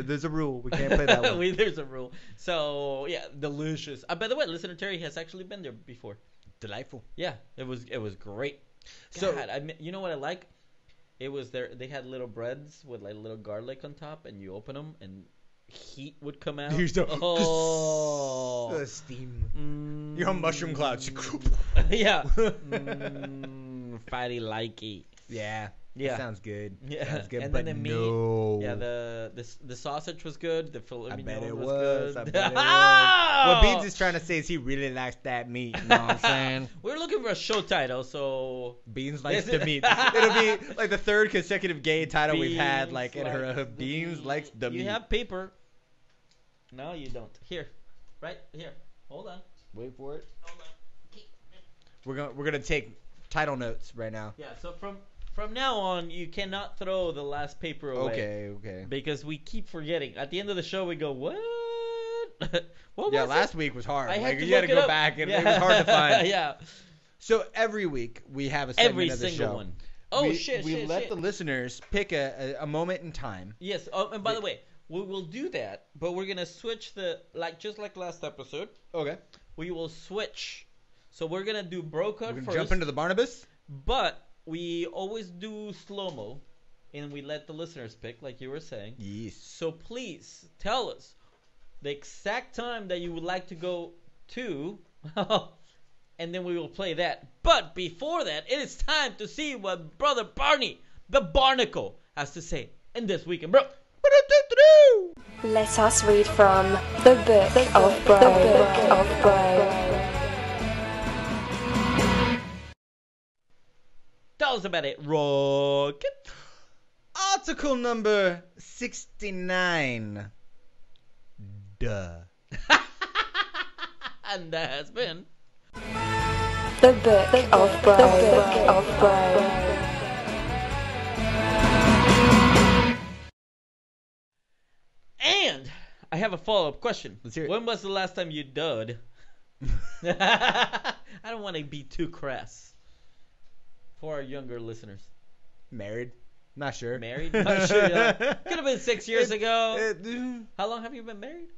There's a rule. We can't play that one. There's a rule. So yeah, delicious. By the way, listener Terry has actually been there before. Delightful. Yeah, it was great. So- God, you know what I like? It was there. They had little breads with like little garlic on top, and you open them, and heat would come out. You're so- Oh, steam. You're on mushroom clouds. Yeah. Fatty likey. Yeah. Yeah. That sounds good. Yeah. Sounds good. And but then the meat. no. Yeah, the sausage was good. The filet I bet mignon it was was. good. I bet it was. Oh! What Beans is trying to say is he really likes that meat. You know what I'm saying? We're looking for a show title, so Beans likes the meat. It'll be like the third consecutive gay title we've had, Beans like in her likes the Beans meat. likes the meat. You have paper. No, you don't. Here, right here. Hold on. Wait for it. Hold on. We're gonna take title notes right now. Yeah. So from now on, you cannot throw the last paper away. Okay. Because we keep forgetting. At the end of the show, we go, what? What Yeah, was last it? week was hard. I had Like, to you had to look it go up. back and Yeah. it was hard to find. Yeah. So every week we have a segment Every of the single show. one. Oh, we, shit, We shit, let shit. the listeners pick a moment in time. Yes. Oh, and by the way, we will do that, but we're gonna switch just like last episode. Okay. We will switch. So we're gonna do bro cut We're gonna first, jump into the Barnabas. but we always do slow mo, and we let the listeners pick, like you were saying. Yes. So please tell us the exact time that you would like to go to, and then we will play that. But before that, it is time to see what Brother Barney, the Barnacle, has to say in this weekend, bro. Let us read from the Book of Bro. Tell us about it, Rocket. Article number 69. Duh. And that has been The Book of Brian. And I have a follow-up question. Let's hear it. When was the last time you dud? I don't want to be too crass for our younger listeners. Married? Not sure. Married? Not sure. Could have been 6 years ago. How long have you been married?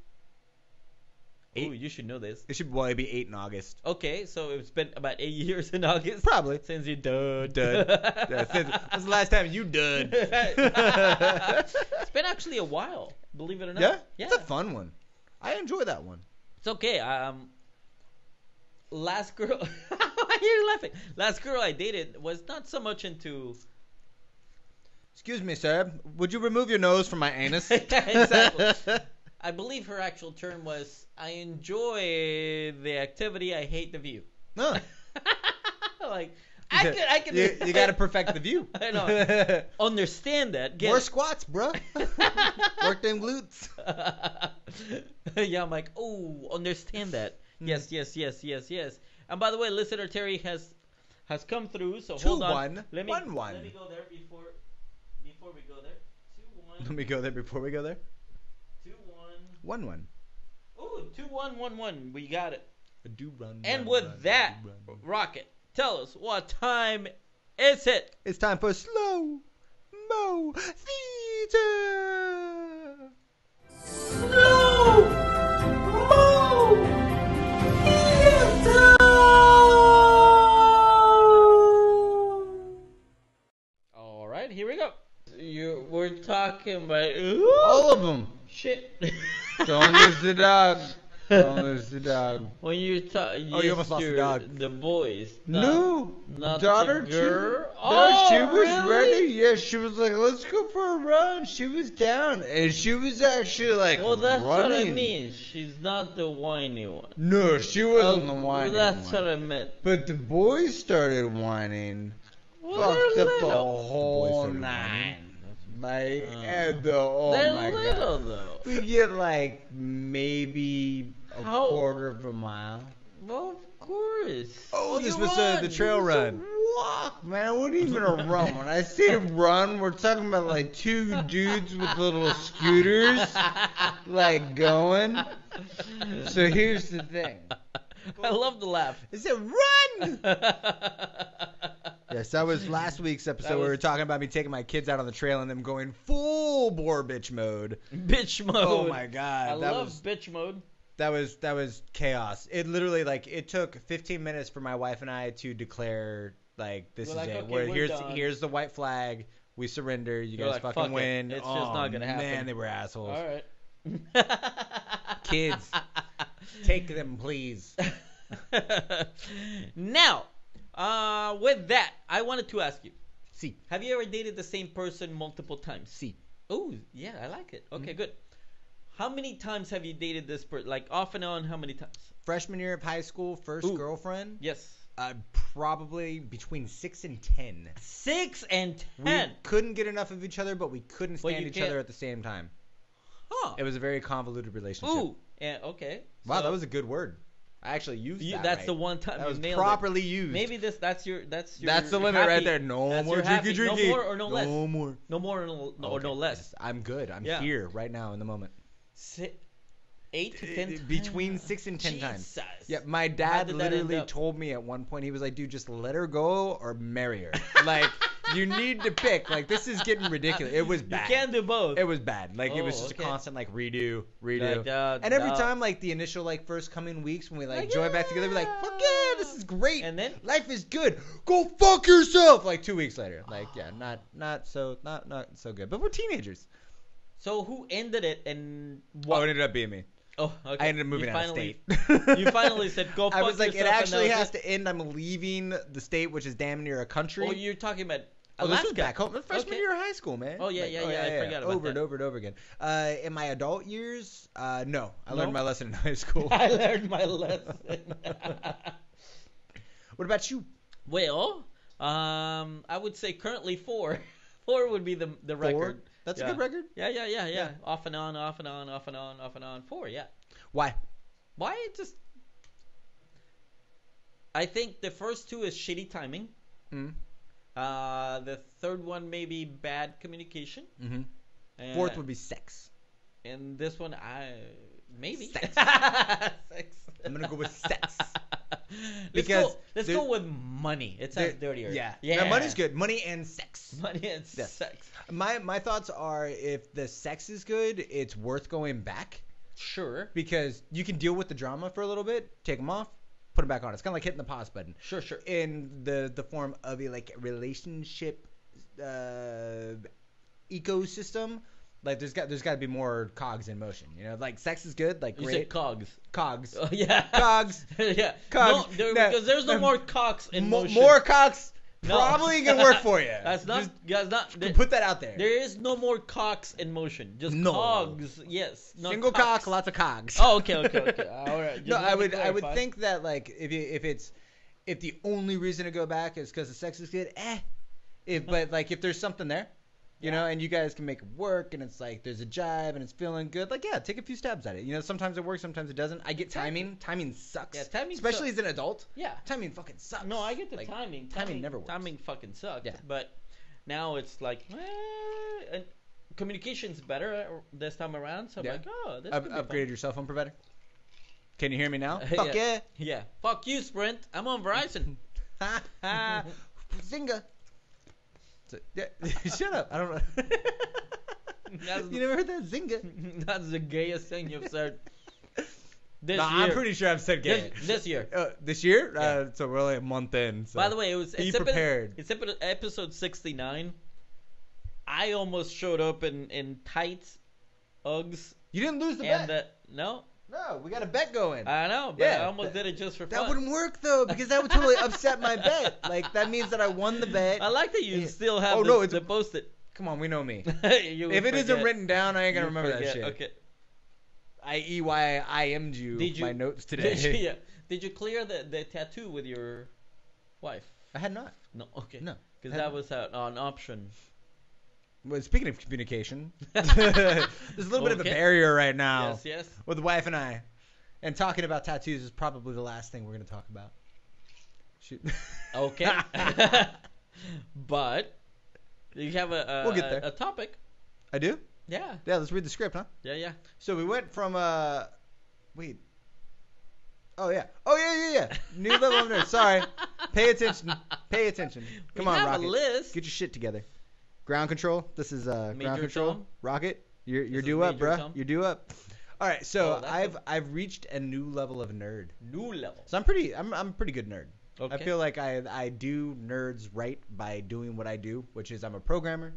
8. Ooh, you should know this. It should it'd be 8 in August. Okay, so it's been about 8 years in August. Probably. Since you dud. When's the last time you dud? It's been actually a while, believe it or not. Yeah? Yeah. It's a fun one. I enjoy that one. It's okay. Last girl. Why are you laughing? Last girl I dated was not so much into. Excuse me, sir. Would you remove your nose from my anus? Exactly. I believe her actual term was, I enjoy the activity, I hate the view. No. Like, I can. You got to perfect the view. I know. Understand that. Get More it. squats, bro. Work them glutes. Yeah, I'm like, oh, understand that. Yes. And by the way, listener Terry has come through, so hold on. 2-1. Let me 1-1. Let me go there before we go there. 2-1. Let me go there before we go there. 2-1. 1-1. Ooh, 2-1-1-1. We got it. I do run. And run, with run, that, run. Rocket, tell us what time is it? It's time for slow mo theater. Slow mo theater. All right, here we go. We're talking about All of them. shit. Don't lose the dog. Don't lose the dog. When you're talking, Oh, you almost lost the dog. The boys. No, not daughter, the girl. No, she was really? ready. Yeah, she was like, "Let's go for a run." She was down, and she was actually like, Well, that's running. what I mean. She's not the whiny one. No, she wasn't the whining That's one. what I meant. But the boys started whining. Well, Fucked they're up the little. whole started nine. whining? Like, and oh They're my little god. though. We get like maybe a How- quarter of a mile. Well, of course. Oh, this you was run. the trail run. Walk, man. It wasn't even a run. When I say run, we're talking about like 2 dudes with little scooters, like going. So here's the thing. I love the laugh. It said run. Yes, that was last week's episode where we were talking about me taking my kids out on the trail and them going full bore bitch mode. Bitch mode. Oh my god, I that love was bitch mode. that was chaos. It literally it took 15 minutes for my wife and I to declare this We're is like, it. okay, Where we're done. here's the white flag. We surrender. You You're guys like, fucking fuck it. win. It's just Oh, not gonna happen. Man, they were assholes. All right. Kids, take them, please. Now, with that, I wanted to ask you. See, Have you ever dated the same person multiple times? see. Oh, yeah, I like it. Okay, good. How many times have you dated this person? Like off and on, how many times? Freshman year of high school, first Ooh. girlfriend. Yes. Probably between 6 and 10. 6 and We 10. couldn't get enough of each other, but we couldn't Well, stand you each can't- other at the same time. Huh. It was a very convoluted relationship. Ooh. Yeah, okay. Wow, So that was a good word. I actually used that. that's right. the one time That you was nailed properly used. Maybe that's your That's the limit right there. No that's more your happy. drinky. No more or no less. No more. No more or no, or no Okay, less. yes, I'm good. I'm Yeah. here right now in the moment. 8 to 10 times. Between 6 and 10 times. Jesus. Yeah, my How dad did that end literally up? told me at one point, he was like, dude, just let her go or marry her. Like, you need to pick. Like, this is getting ridiculous. It was bad. You can't do both. It was bad. Like, it was Oh, just okay. a constant, redo. Like, and every time, the initial, first coming weeks when we, join back together, we're like, fuck yeah, this is great. And then? Life is good. Go fuck yourself. 2 weeks later. Not so good. But we're teenagers. So who ended it and Oh, what? it ended up being me. Oh, okay. I ended up moving You out of finally- state. You finally said, go fuck I was like, yourself. it actually and that has was to end. I'm leaving the state, which is damn near a country. Oh, you're talking about Oh, Alaska. this was back home. Freshman Okay. year of high school, man. Oh, yeah, I forgot about over that. and over and over again. In my adult years, no. I No? learned my lesson in high school. I learned my lesson. What about you? Well, I would say currently 4. 4 would be the record. That's Yeah. a good record. Yeah. Off and on, off and on, off and on, off and on. 4, yeah. Why? Why? It just. I think the first 2 is shitty timing. Mm. The third one may be bad communication. Mm-hmm. And, Fourth would be sex. And this one, maybe. Sex. Sex. I'm gonna go with sex. Let's go with money. It sounds dirtier. Yeah. Yeah. No, money's good. Money and sex. Money and Yes. sex. My thoughts are, if the sex is good, it's worth going back, Sure. because you can deal with the drama for a little bit, take them off, put them back on. It's kind of like hitting the pause button. Sure. In the form of a relationship ecosystem, like there's got to be more cogs in motion. Like sex is good, like You great. said cogs. Cogs. Oh, yeah. Cogs. Yeah. Cogs. No, because there's no more cocks in motion. More cogs No. probably gonna work for you. That's not. That's not. Put that out there. There is no more cocks in motion. Just No. cogs. Yes. Not Single cocks. cock, lots of cogs. Oh, okay. All right. Just No, let me I would clarify. think that, like, if the only reason to go back is because the sex is good, but like if there's something there, and you guys can make it work, and it's like there's a jive and it's feeling good, like, yeah, take a few stabs at it. Sometimes it works, sometimes it doesn't. I get timing. Timing sucks. Yeah, timing especially sucks. as an adult. Yeah. Timing fucking sucks. No, I get the Like, timing. Timing never works. Timing fucking sucks. Yeah. But now it's like, and communication's better this time around. So I'm Yeah. like, oh, this could be Upgraded your cell phone provider. Can you hear me now? Yeah. Fuck yeah. Yeah. Fuck you, Sprint. I'm on Verizon. Zynga. Yeah. Shut up. I don't know. That's, You never heard that? Zynga. that's the gayest thing you've said this No, year. I'm pretty sure I've said gay. This year. This year? Yeah. So we're only a month in. So. By the way, Be prepared. It's episode 69. I almost showed up in tights, Uggs, You didn't lose the and bet. no, No, we got a bet going. I know, but Yeah, I almost did it just for That fun. wouldn't work though, because that would totally upset my bet. Like that means that I won the bet. I like that you Yeah. still have Oh, no, it's the post-it. Come on, we know me. You would If it isn't forget. written down, I ain't gonna You remember that forget. shit. Okay. I.e. why I IM'd you my notes today. Did you clear the tattoo with your wife? I had not. No. Okay. No. Because that was an option. Well, speaking of communication, there's a little bit of a Okay. barrier right now Yes. with the wife and I. And talking about tattoos is probably the last thing we're going to talk about. Shoot. Okay. But you have We'll get there. a topic. I do? Yeah. Yeah, let's read the script, huh? Yeah. So we went from, wait. Oh, yeah. New level of nerd. Sorry. Pay attention. Come We on, have Rocket. a list. Get your shit together. Ground control. This is ground Major control. Tom. Rocket, you're This due is up, Major bruh. Tom. You're due up. All right, so Oh, that's I've reached a new level of nerd. New level. So I'm a pretty good nerd. Okay. I feel like I do nerds right by doing what I do, which is I'm a programmer.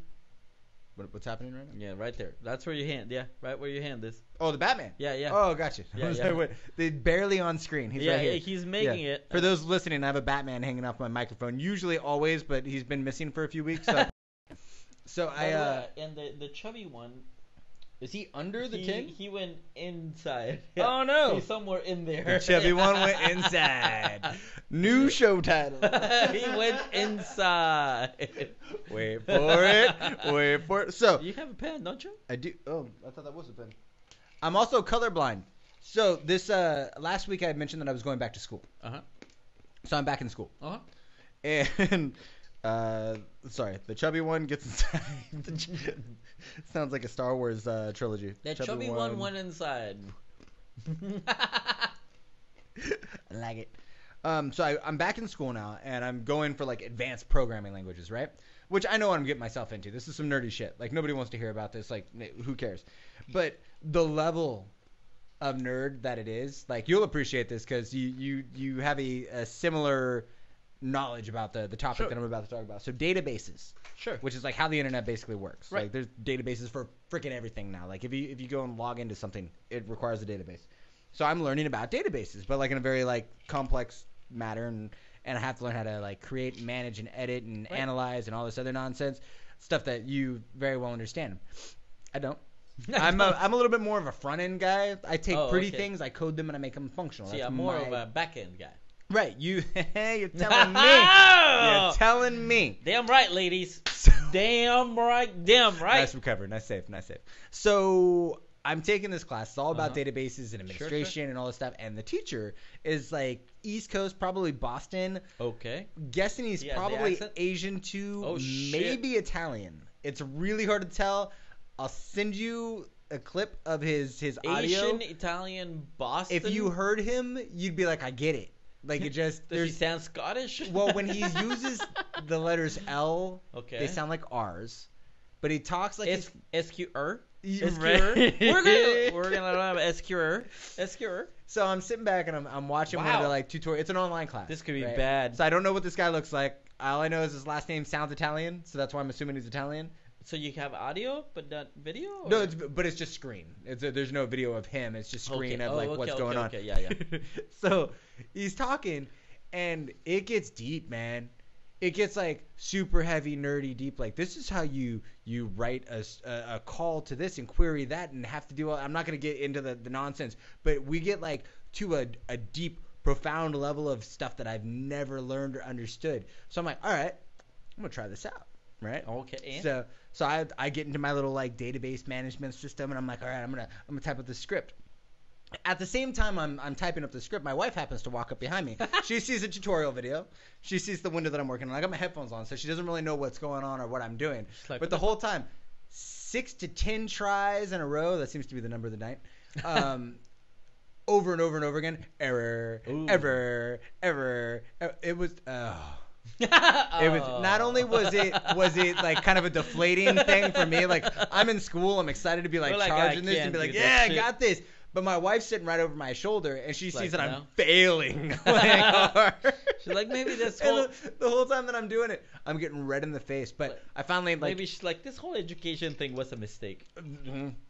What's happening right now? Yeah, right there. That's where your hand. Yeah, right where your hand is. Oh, the Batman. Yeah. Oh, gotcha. Yeah, I was yeah. like, wait, they're barely on screen. He's yeah, right here. he's making Yeah. it. For those listening, I have a Batman hanging off my microphone. Usually, always, but he's been missing for a few weeks. So and the chubby one. is he under the he, tin? He went inside. Oh no! He's somewhere in there. The chubby one went inside. New show title. He went inside. Wait for it. So You have a pen, don't you? I do. Oh, I thought that was a pen. I'm also colorblind. So this last week I had mentioned that I was going back to school. Uh-huh. So I'm back in school. Uh-huh. And sorry, the chubby one gets inside. Sounds like a Star Wars trilogy. That chubby one went inside. I like it. So I'm back in school now, and I'm going for like advanced programming languages, right? Which I know what I'm getting myself into. This is some nerdy shit. Like nobody wants to hear about this. Like who cares? But the level of nerd that it is, like you'll appreciate this because you have a similar knowledge about the topic Sure. that I'm about to talk about. So databases. Sure. Which is like how the internet basically works. Right. Like there's databases for freaking everything now. Like if you go and log into something, it requires a database. So I'm learning about databases, but like in a very like complex matter, and I have to learn how to like create, manage, and edit and Right. analyze and all this other nonsense stuff that you very well understand. I don't. I'm a little bit more of a front end guy. I take Oh, pretty okay. things, I code them, and I make them functional. See, That's I'm more my- of a back end guy. Right. You're telling me. You're telling me. Damn right, ladies. Damn right. Nice recovery. Nice save. So I'm taking this class. It's all about databases and administration and all this stuff. And the teacher is like East Coast, probably Boston. Okay. Guessing he's probably Asian too, maybe Italian. It's really hard to tell. I'll send you a clip of his audio. Asian, Italian, Boston. If you heard him, you'd be like, I get it. Like it just does he sound Scottish? Well, when he uses the letters L, they sound like R's. But he talks like SQR. Right. We're gonna learn about SQR. So I'm sitting back and I'm watching one of the like tutorials. It's an online class. This could be bad. So I don't know what this guy looks like. All I know is his last name sounds Italian, so that's why I'm assuming he's Italian. So you have audio but not video? Or? No, but it's just screen. There's no video of him. It's just screen of like what's going on. Okay, yeah. So he's talking, and it gets deep, man. It gets like super heavy, nerdy, deep. Like this is how you write a call to this and query that and have to do. I'm not gonna get into the nonsense, but we get like to a deep, profound level of stuff that I've never learned or understood. So I'm like, all right, I'm gonna try this out. Right. Okay. So I get into my little like database management system and I'm like, all right, I'm gonna type up this script. At the same time I'm typing up the script, my wife happens to walk up behind me. She sees a tutorial video. She sees the window that I'm working on. I got my headphones on, so she doesn't really know what's going on or what I'm doing. Like, but the whole time, 6 to 10 tries in a row, that seems to be the number of the night. Over and over and over again. Error. It was It was not only was it like kind of a deflating thing for me. Like I'm in school, I'm excited to be like charging this and be like, yeah, I got this. But my wife's sitting right over my shoulder, and she sees that I'm failing. She's like, maybe this whole the whole time that I'm doing it, I'm getting red in the face. But I finally like maybe she's like, this whole education thing was a mistake,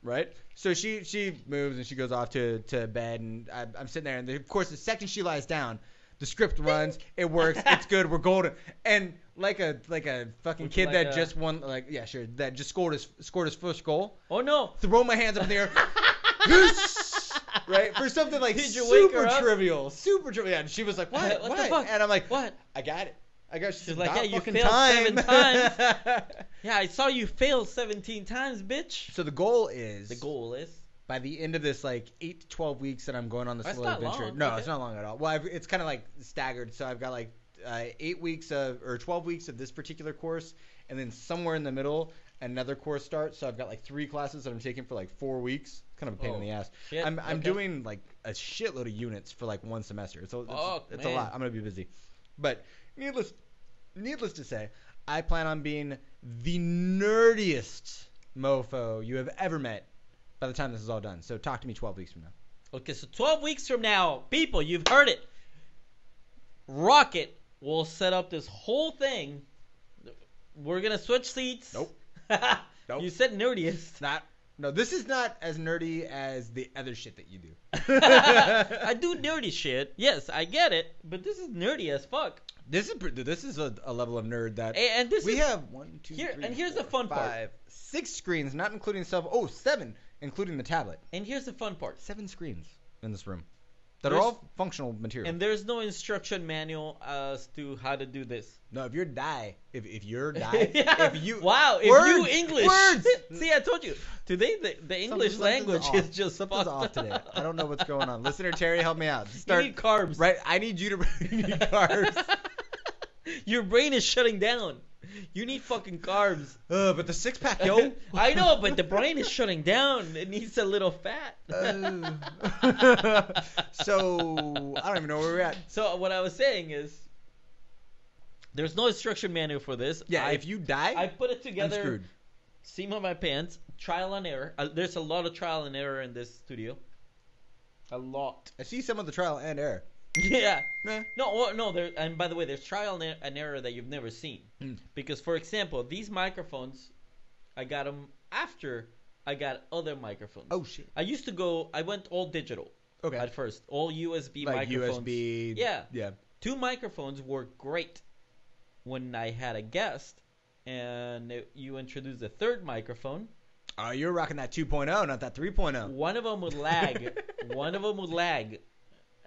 right? So she moves and she goes off to bed, and I'm sitting there, and of course the second she lies down, the script runs, it works, it's good, we're golden. And like a fucking kid that just won, like that just scored his first goal. Oh no! Throw my hands up in the air. Right? For something like super trivial. Yeah, and she was like, what? What the fuck? And I'm like, what? I got it. She's like, yeah, you failed 7 times. Yeah, I saw you fail 17 times, bitch. So the goal is by the end of this like 8 to 12 weeks that I'm going on this little adventure. Long, no, it's not long at all. Well, it's kind of like staggered. So I've got like 8 weeks or 12 weeks of this particular course, and then somewhere in the middle another course starts. So I've got like 3 classes that I'm taking for like 4 weeks. Kind of a pain in the ass. Shit. I'm doing like a shitload of units for like 1 semester. It's a lot. I'm gonna be busy. But needless to say, I plan on being the nerdiest mofo you have ever met by the time this is all done. So talk to me 12 weeks from now. Okay, so 12 weeks from now, people, you've heard it. Rocket will set up this whole thing. We're gonna switch seats. Nope. You said nerdiest. No, this is not as nerdy as the other shit that you do. I do nerdy shit. Yes, I get it, but this is nerdy as fuck. This is a level of nerd that and this we is, have 1, 2, 3, and here's 4, the fun 5, part. 6 screens, not including 7, including the tablet. And here's the fun part. 7 screens in this room that are all functional material. And there's no instruction manual as to how to do this. No, if you're English. If you English. Words. See, I told you. Today the English language is just something's off today. I don't know what's going on. Listener Terry, help me out. You need carbs. Right, I need you to need carbs. Your brain is shutting down. You need fucking carbs. But the 6-pack, yo. I know, but the brain is shutting down. It needs a little fat. So, I don't even know where we're at. So, what I was saying is, there's no instruction manual for this. Yeah, if you die, I put it together. I'm screwed. Seam of my pants. Trial and error. There's a lot of trial and error in this studio. A lot. I see some of the trial and error. Yeah. No. There, and by the way, there's trial and error that you've never seen. Because, for example, these microphones, I got them after I got other microphones. Oh shit. I went all digital. Okay. At first, all USB like microphones. USB. Yeah. 2 microphones worked great when I had a guest, and you introduced a third microphone. Oh, you're rocking that 2.0, not that 3.0. One of them would lag.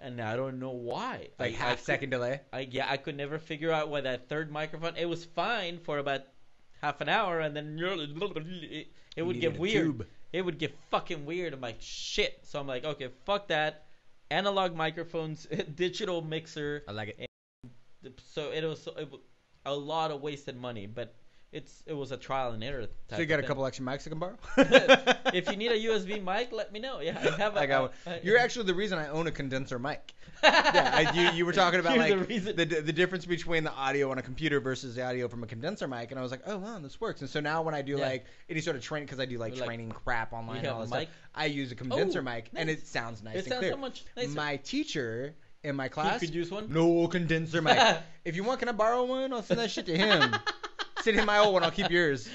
and I don't know why. Like half-second delay? I could never figure out why that third microphone. It was fine for about half an hour, and then it would get weird. Tube. It would get fucking weird. I'm like, shit. So I'm like, okay, fuck that. Analog microphones, digital mixer. I like it. So it was a lot of wasted money, but it was a trial and error. So you got a couple extra mics I can borrow? If you need a USB mic, let me know. Yeah, I got one. You're actually the reason I own a condenser mic. Yeah, you were talking about like the difference between the audio on a computer versus the audio from a condenser mic, and I was like, oh wow, this works. And so now when I do like any sort of training, because I do like training crap online and all this stuff, I use a condenser mic, and it sounds nice and clear. It sounds so much nicer. My teacher in my class, you could use one. No condenser mic. If you want, can I borrow one? I'll send that shit to him. Send him my old one. I'll keep yours.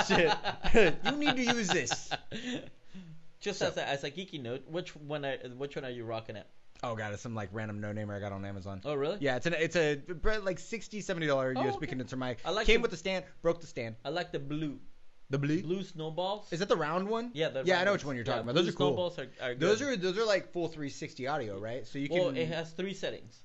Shit. You need to use this. Just as a geeky note, which one are you rocking at? Oh god, it's some like random no-namer I got on Amazon. Oh really? Yeah, it's a like $60-$70 USB condenser mic. Came with the stand, broke the stand. I like the blue. The blue? Blue snowballs. Is that the round one? Yeah, I know which one you're talking about. Those are cool. Snowballs are good. Those are like full 360 audio, right? So you can. Well, it has 3 settings.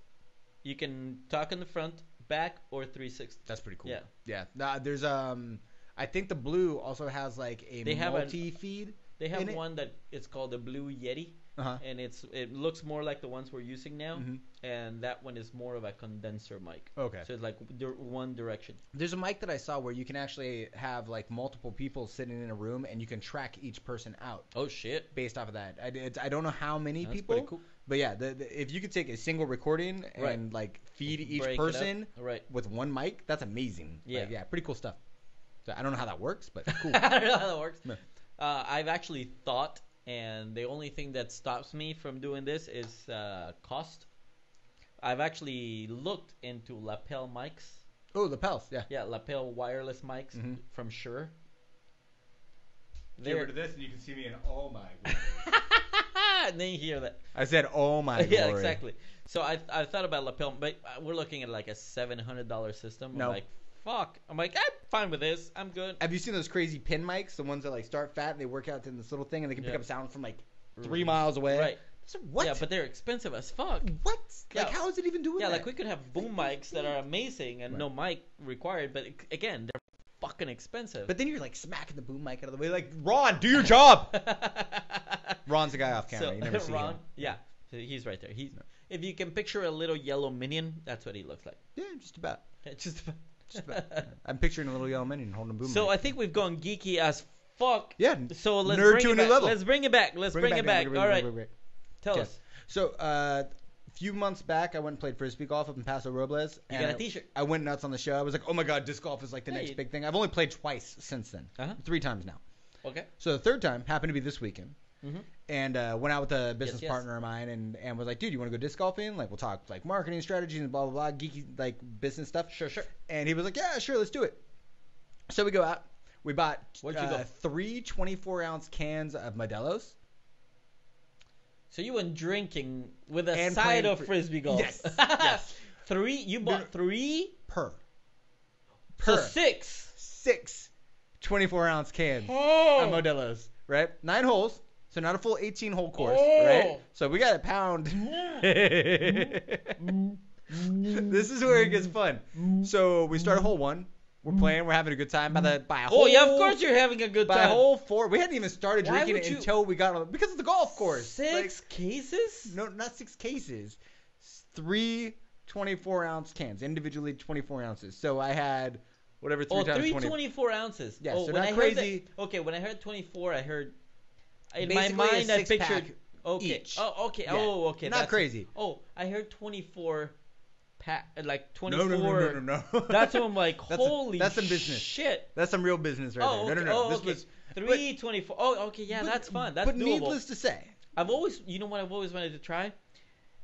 You can talk in the front, back, or 360. That's pretty cool. Yeah. Yeah. There's I think the blue also has like a multi-feed. They have one that it's called the Blue Yeti. And it looks more like the ones we're using now, and that one is more of a condenser mic. Okay. So it's like one direction. There's a mic that I saw where you can actually have like multiple people sitting in a room, and you can track each person out. Oh shit! Based off of that, I don't know how many That's people. Pretty cool. But yeah, if you could take a single recording and like feed each person with one mic, that's amazing. Yeah. Like, yeah, pretty cool stuff. So I don't know how that works, but cool. I don't know how that works. No. I've actually thought. And the only thing that stops me from doing this is cost. I've actually looked into lapel mics. Oh, lapels, yeah. Yeah, lapel wireless mics from Shure. Get rid of this and you can see me in oh my glory. And then you hear that. I said oh my glory. Yeah, exactly. So I thought about lapel, but we're looking at like a $700 system. No. I'm like, fuck. I'm like, I'm fine with this. I'm good. Have you seen those crazy pin mics? The ones that like start fat and they work out in this little thing and they can pick up sound from like 3 miles away. Right. So what? Yeah, but they're expensive as fuck. What? Like, how is it even doing that? Yeah, like we could have boom mics that are amazing and no mic required, but again, they're fucking expensive. But then you're like smacking the boom mic out of the way, like, Ron, do your job. Ron's the guy off camera. You never see him. Yeah, he's right there. If you can picture a little yellow minion, that's what he looks like. Yeah, just about. Just about. I'm picturing a little yellow minion holding a boom mic. So I think we've gone geeky as fuck. Yeah. So let's nerd bring to it a new back. level. Let's bring it back. Let's bring it back. All right. Tell us. So a few months back, I went and played frisbee golf up in Paso Robles. You got a T-shirt. I went nuts on the show. I was like, oh my god, disc golf is like the next big thing. I've only played twice since then. 3 times now. Okay. So the third time happened to be this weekend. And went out with a business partner of mine and was like, dude, you want to go disc golfing? Like, we'll talk like marketing strategies and blah, blah, blah, geeky like business stuff. Sure. And he was like, yeah, sure, let's do it. So we go out. We bought 3 24-ounce cans of Modelo's. So you went drinking with a side of frisbee golf. Yes. Yes. 3? You bought 3? Per. So 6. 6 24-ounce cans of Modelo's, right? 9 holes. So not a full 18-hole course, right? So we got to pound. This is where it gets fun. So we start hole 1. We're playing. We're having a good time. By a hole. Oh yeah, of course you're having a good time. By hole 4, we hadn't even started drinking it until we got on because it's the golf course. 6 cases? No, not 6 cases. 3 24-ounce cans, individually 24 ounces. So I had whatever 3 times 20. 24 ounces. Yeah, so not crazy. When I heard 24, I heard in basically my mind I pictured each. Oh, okay. Yeah. Oh, okay. Not crazy. Oh, I heard 24 like 24. No. That's what I'm like, holy that's some business. Shit. That's some real business right there. No. This was 324. Oh, okay. Yeah, that's fun. That's doable. But needless to say, you know what I've always wanted to try?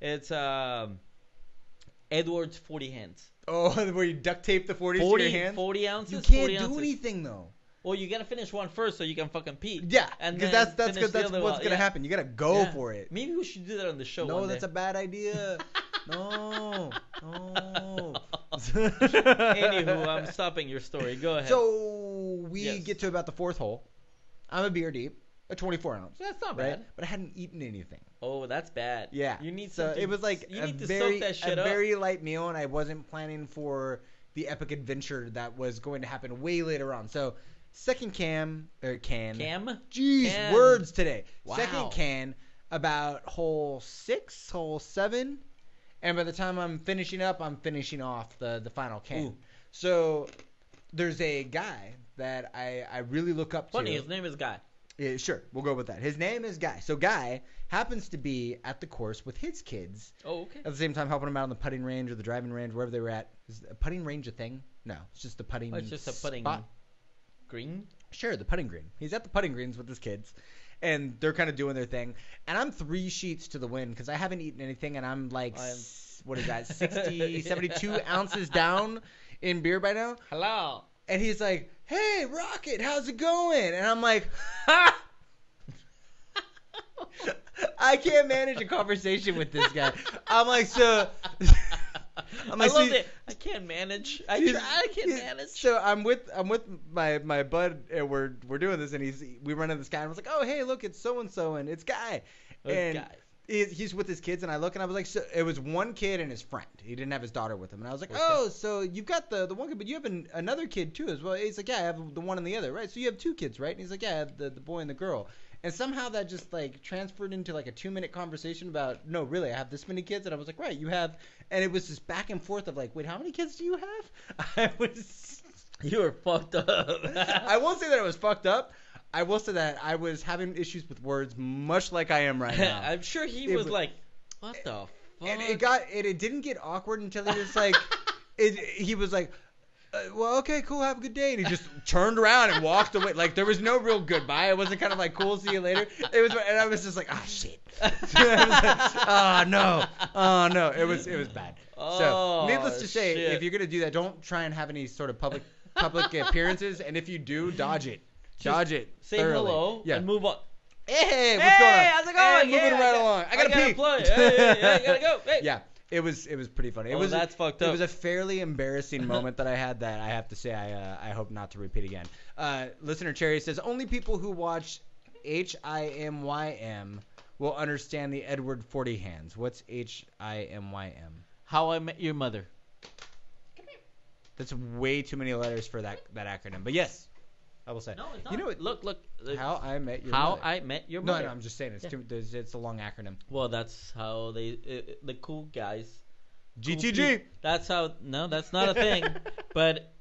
It's Edwards 40 hands. Oh, where you duct tape the 40s to your hands? 40 ounces? You can't do anything, though. Well, you got to finish one first so you can fucking pee. Yeah, because that's what's going to happen. You got to go for it. Maybe we should do that on the show No, one that's day. a bad idea. No. Anywho, I'm stopping your story. Go ahead. So we get to about the 4th hole. I'm a beer deep. a 24 ounce. That's not right? bad. But I hadn't eaten anything. Oh, that's bad. Yeah. You need so something. it was like you a need to very soak that shit up. very light meal, and I wasn't planning for the epic adventure that was going to happen way later on. So second can. Jeez, Can. words today. Wow. Second can about hole 6, hole 7, and by the time I'm finishing up, I'm finishing off the final can. Ooh. So there's a guy that I really look up to. Funny, his name is Guy. Yeah, sure, we'll go with that. His name is Guy. So Guy happens to be at the course with his kids. Oh, okay. At the same time, helping them out on the putting range or the driving range, wherever they were at. Is a putting range a thing? No, it's just the putting. Oh, it's just a putting spot. green. Sure, the putting green. He's at the putting greens with his kids, and they're kind of doing their thing. And I'm 3 sheets to the wind because I haven't eaten anything, and I'm like, what is that, 60, 72 ounces down in beer by now? Hello. And he's like, hey, Rocket, how's it going? And I'm like, I can't manage a conversation with this guy. I'm like, so... I love it. I can't manage. I can't manage. So I'm with my bud, and we're doing this, and we run into this guy, and I was like, oh, hey, look, it's so-and-so, and it's Guy. And he's with his kids, and I look, and I was like, so it was one kid and his friend. He didn't have his daughter with him. And I was like, oh, so you've got the one kid, but you have another kid too as well. He's like, yeah, I have the one and the other, right? So you have 2 kids, right? And he's like, yeah, I have the boy and the girl. And somehow that just like transferred into like a 2-minute conversation about, no, really, I have this many kids. And I was like, right, you have. And it was just back and forth of like, wait, how many kids do you have? You were fucked up. I won't say that I was fucked up. I will say that I was having issues with words, much like I am right now. I'm sure he was like, what the fuck? And it didn't get awkward until he was like, he was like, well, okay, cool, have a good day. And he just turned around and walked away. Like, there was no real goodbye. It wasn't kind of like, cool, see you later. And I was just like, shit. Oh, no. It was bad. So, needless to say, if you're going to do that, don't try and have any sort of public appearances. And if you do, dodge it. Say thoroughly. Hello and move on. Hey, what's going on? How's it going? Hey, moving right along. I gotta pee. Play. Hey, I gotta go. Hey. Yeah, it was pretty funny. That's fucked up. It was a fairly embarrassing moment that I had that I have to say I hope not to repeat again. Listener Cherry says only people who watch HIMYM will understand the Edward 40 hands. What's HIMYM? How I Met Your Mother. That's way too many letters for that acronym. But yes. I will say. No, it's not. You know what? Look. How I Met Your Mother. Mother. How I Met Your Mother. No, I'm just saying it's a long acronym. Well, that's how the cool guys. GTG. That's how. No, that's not a thing. But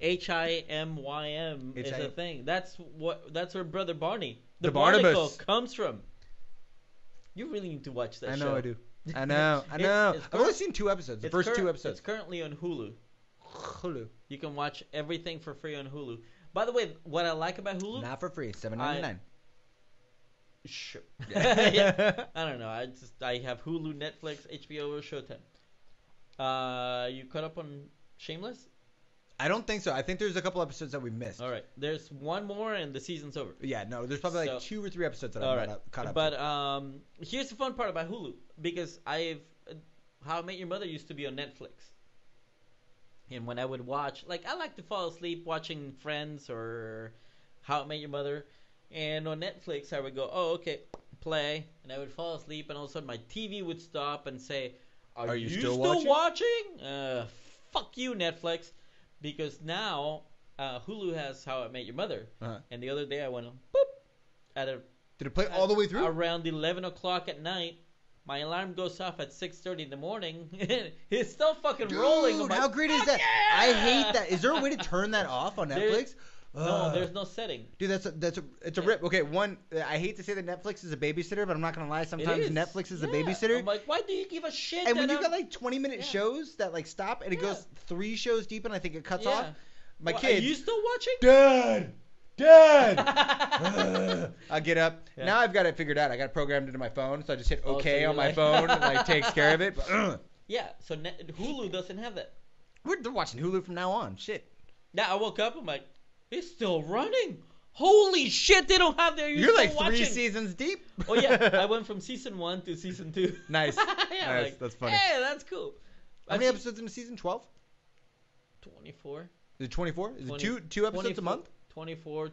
HIMYM is a thing. That's where Brother Barney, the barnacle, comes from. You really need to watch that show. I do. I know. I've only seen 2 episodes. The first 2 episodes. It's currently on Hulu. You can watch everything for free on Hulu. By the way, what I like about Hulu... Not for free, $7.99. Sure. Yeah. I don't know. I have Hulu, Netflix, HBO, or Showtime. You caught up on Shameless? I don't think so. I think there's a couple episodes that we missed. All right. There's one more and the season's over. Yeah, no. There's probably like 2 or 3 episodes that I'm caught up But here's the fun part about Hulu. Because How I Met Your Mother used to be on Netflix. And when I would watch, like, I like to fall asleep watching Friends or How I Met Your Mother. And on Netflix, I would go, oh, okay, play. And I would fall asleep, and all of a sudden my TV would stop and say, are you still watching? Fuck you, Netflix. Because now Hulu has How I Met Your Mother. Uh-huh. And the other day I went, boop. Did it play all the way through? Around 11 o'clock at night. My alarm goes off at 6:30 in the morning. It's still fucking rolling. Dude, how great is that? Yeah! I hate that. Is there a way to turn that off on Netflix? No, there's no setting. Dude, it's a rip. Okay, one, I hate to say that Netflix is a babysitter, but I'm not gonna lie. Sometimes Netflix is a babysitter. I'm like, why do you give a shit? And when you got like 20-minute shoes that like stop and it goes 3 shows deep and I think it cuts off. My kid. Are you still watching? Dad! I'll get up. Yeah. Now I've got it figured out. I got it programmed into my phone, so I just hit OK on my phone and like takes care of it. Yeah, so Hulu doesn't have that. They're watching Hulu from now on. Shit. Now I woke up, I'm like, it's still running. Holy shit, they don't have their. You're like 3 seasons deep. Oh yeah, I went from season 1 to season 2. Nice. Yeah, nice. Like, that's funny. Hey, that's cool. How many episodes in season 12? 24. Is it 24? Is it two episodes a month? 24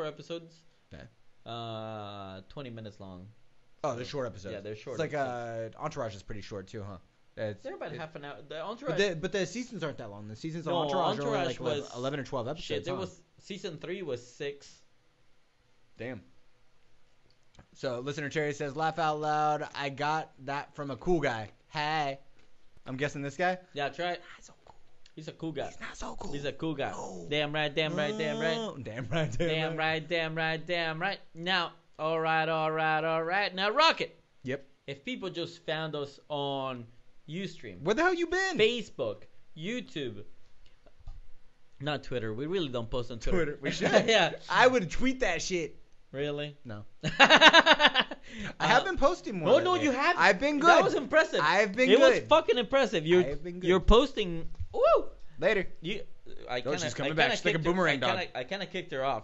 episodes. Okay. 20 minutes long. Oh, they're short episodes. Yeah, they're short. It's like Entourage is pretty short too, huh? They're about half an hour. The Entourage. But the seasons aren't that long. The seasons on No, Entourage are only Entourage like was 11 or 12 episodes. Shit, huh? it was season 3 was 6. Damn. So listener Cherry says, "Laugh out loud. I got that from a cool guy. Hey, I'm guessing this guy. Yeah, that's right. Not so cool. He's a cool guy. He's not so cool. He's a cool guy. No. Damn right, damn right, damn right. Damn right. Damn right, damn right, damn right. Now, all right. Now, Rocket. Yep. If people just found us on Ustream, Where the hell you been? Facebook, YouTube, not Twitter. We really don't post on Twitter. We should. Yeah. I would tweet that shit. Really? No. I have been posting more. No, you haven't. I've been good. That was impressive. I've been it good. It was fucking impressive. I've been good. You're posting. Woo! Later. She's coming back. She's like a boomerang dog. I kind of kicked her off.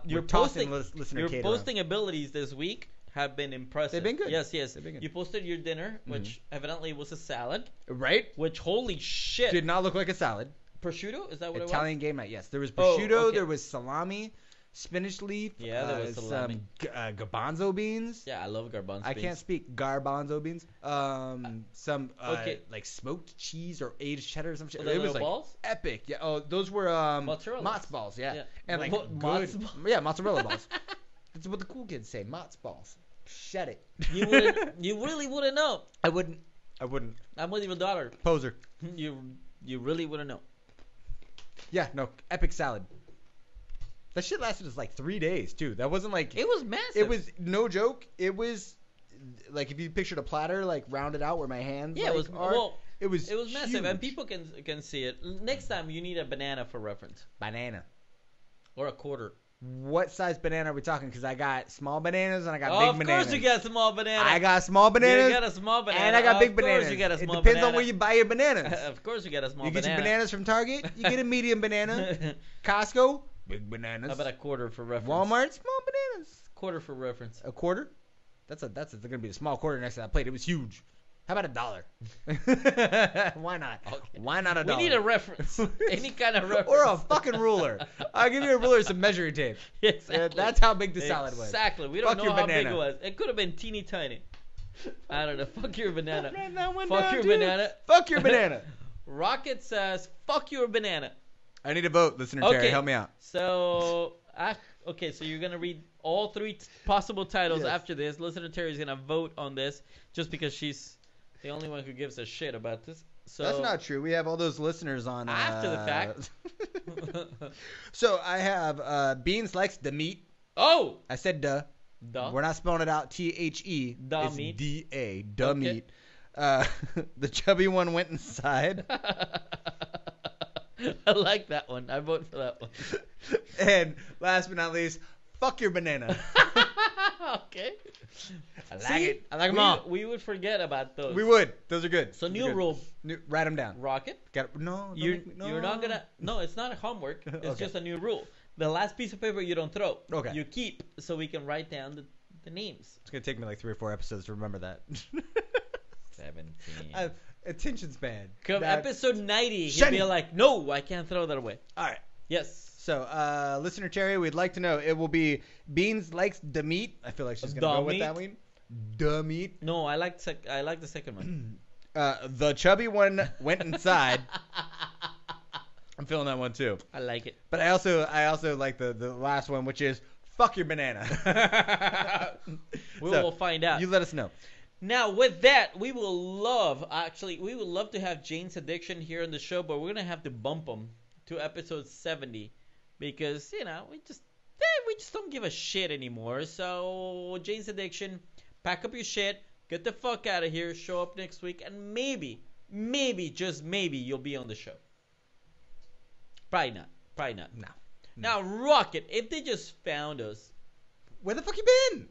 Your posting abilities this week have been impressive. They've been good. Yes. They've been good. You posted your dinner, which evidently was a salad. Right? Which, holy shit. Did not look like a salad. Prosciutto? Is that what Italian game night, yes. There was prosciutto, okay. There was salami, spinach leaf, Yeah, there was salami. some garbanzo beans. Yeah, I love garbanzo beans. I can't speak garbanzo beans. Some like smoked cheese or aged cheddar or some shit. It was like balls? epic. Yeah. Oh, those were mozzarella Mott's balls. Yeah. And like Mott's good. balls? Yeah, mozzarella balls. That's what the cool kids say. Mott's balls. Shut it. You really wouldn't know. I wouldn't. I'm with your daughter. Poser. You really wouldn't know. Yeah. No. Epic salad. That shit lasted us like 3 days too. That wasn't like It was massive. It was no joke. It was like if you pictured a platter like rounded out where my hands. Yeah, like, it was. are, Well, it was massive, huge. and people can see it. Next time, you need a banana for reference, Banana. or a quarter. What size banana are we talking? Because I got small bananas and I got big Of bananas. course, you got small banana. I got small bananas. You got a small banana. And I got big Of bananas. course, you got a small it depends banana. on where you buy your bananas. Of course, you got a small You get banana. your bananas from Target. You get a medium banana. Costco, big bananas. How about a quarter for reference? Walmart, small bananas. Quarter for reference. A quarter? That's gonna be a small quarter next to that plate. It was huge. How about $1? Why not? Okay. Why not $1? We need a reference. Any kind of reference. Or a fucking ruler. I'll give you a ruler, some measuring tape. Exactly. That's how big the salad was. Exactly. We don't Fuck know your how big banana. it was. It could have been teeny tiny. I don't know. Fuck your banana. Ran that one Fuck down, your too. banana. Fuck your banana. Rocket says, fuck your banana. I need a vote, listener Terry. Help me out. So, so you're going to read all 3 possible titles Yes. after this. Listener Terry's going to vote on this just because she's the only one who gives a shit about this. So That's not true. We have all those listeners on. After the fact. So I have Beans likes the meat. Oh! I said duh. Duh. We're not spelling it out THE. Duh It's meat. DA. Duh Okay. meat. The chubby one went inside. I like that one. I vote for that one. And last but not least, fuck your banana. Okay. I like it. I like them all. We would forget about those. We would. Those are good. So Those are new good. rule, Write them down. Rocket. No. You're not gonna. No, it's not homework. It's Okay. just a new rule. The last piece of paper you don't throw. Okay. You keep so we can write down the names. It's gonna take me like 3 or 4 episodes to remember that. 17. Attention span. Come That's- episode 90. He'll Shiny. be like, no, I can't throw that away. All right. Yes. So, listener Cherry, we'd like to know. It will be Beans likes the meat. I feel like she's gonna The go with meat? that one. The meat. No, I like the second one. The chubby one went inside. I'm feeling that one too. I like it. But I also like the last one, which is fuck your banana. We So, will find out. You let us know. Now, with that, we would love to have Jane's Addiction here on the show, but we're going to have to bump him to episode 70 because, we just don't give a shit anymore. So, Jane's Addiction, pack up your shit, get the fuck out of here, show up next week, and maybe, just maybe, you'll be on the show. Probably not. No. Now, Rocket, if they just found us, Where the fuck you been?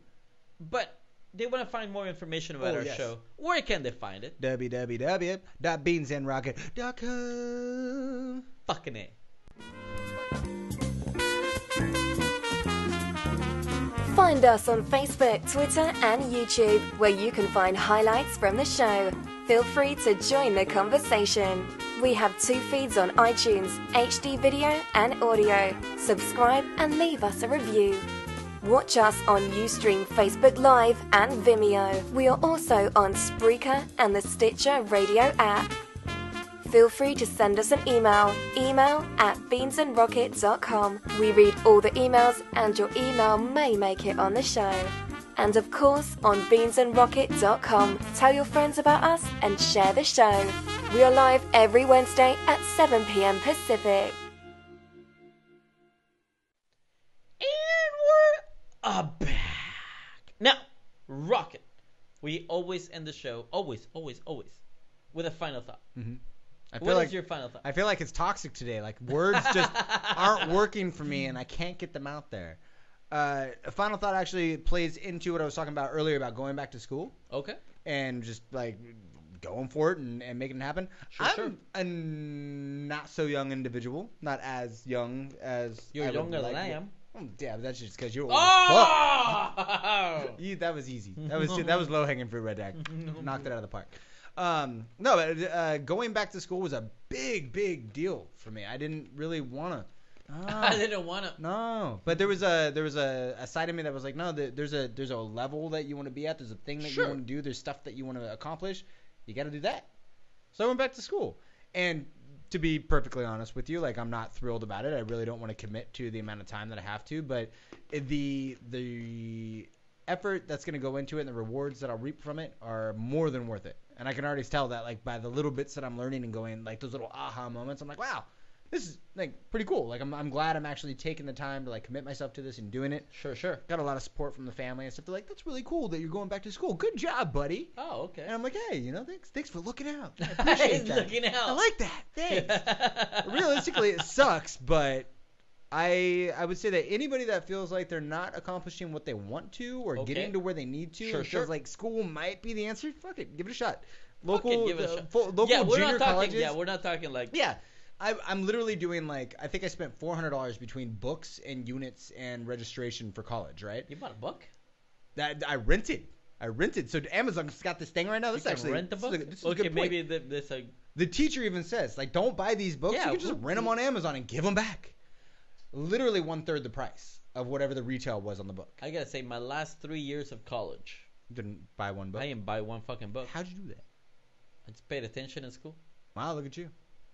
but they want to find more information about our yes. show, where can they find it? www.beansandrocket.com. Fucking A. Find us on Facebook, Twitter, and YouTube, where you can find highlights from the show. Feel free to join the conversation. We have 2 feeds on iTunes, HD video and audio. Subscribe and leave us a review. Watch us on Ustream Facebook Live and Vimeo. We are also on Spreaker and the Stitcher radio app. Feel free to send us an email at beansandrocket.com. We read all the emails and your email may make it on the show. And of course on beansandrocket.com. Tell your friends about us and share the show. We are live every Wednesday at 7 p.m. Pacific. And we're back. Now, Rocket. We always end the show, always, with a final thought. Mm-hmm. What is your final thought? I feel like it's toxic today. Like, words just aren't working for me, and I can't get them out there. A final thought actually plays into what I was talking about earlier about going back to school. Okay. And just, like, going for it and making it happen. Sure. I'm a not so young individual. Not as young as You're younger than I am. Yeah, but that's just because you're old as fuck. That was easy. That was low hanging fruit right there. Knocked it out of the park. No, but going back to school was a big deal for me. I didn't really want to. I didn't want to. No, but there was a side of me that was like, no, there's a level that you want to be at. There's a thing that you want to do. There's stuff that you want to accomplish. You got to do that. So I went back to school, and to be perfectly honest with you, like, I'm not thrilled about it. I really don't want to commit to the amount of time that I have to, but the effort that's going to go into it and the rewards that I'll reap from it are more than worth it. And I can already tell that, like, by the little bits that I'm learning and going, like, those little aha moments, I'm like, wow, this is, like, pretty cool. Like, I'm glad I'm actually taking the time to, like, commit myself to this and doing it. Sure. Got a lot of support from the family and stuff. They're like, that's really cool that you're going back to school. Good job, buddy. Oh, okay. And I'm like, hey, thanks for looking out. I appreciate that. Looking out. I like that. Thanks. Realistically, it sucks, but I would say that anybody that feels like they're not accomplishing what they want to or getting to where they need to, feels like school might be the answer, fuck it, give it a shot. Local junior colleges. Yeah, we're not talking like. Yeah. I'm literally doing, like, I think I spent $400 between books and units and registration for college, right? You bought a book? That I rented. So Amazon's got this thing right now. This actually rent the book. This is a good point. Maybe this. The teacher even says, like, don't buy these books. You can just rent them on Amazon and give them back. Literally 1/3 the price of whatever the retail was on the book. I gotta say, my last 3 years of college. You didn't buy one book? I didn't buy one fucking book. How'd you do that? I just paid attention in school. Wow, look at you.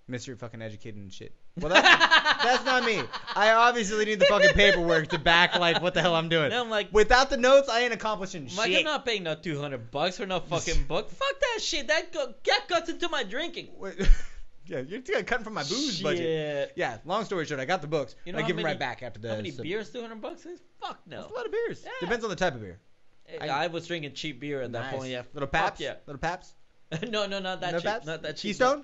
Mr. fucking educated and shit. Well, that's not me. I obviously need the fucking paperwork to back, like, what the hell I'm doing. No, I'm like, without the notes, I ain't accomplishing shit. I'm not paying no $200 for no fucking book. Fuck that shit. That cuts into my drinking. Yeah, you're cutting from my booze budget. Yeah, long story short, I got the books. I give them right back after the. How many beers $200 is? Fuck no. That's a lot of beers. Yeah. Depends on the type of beer. I was drinking cheap beer at that point. Yeah. Little Paps. Yeah. Little Paps. No, not that cheap. Paps? Not that cheap. Keystone?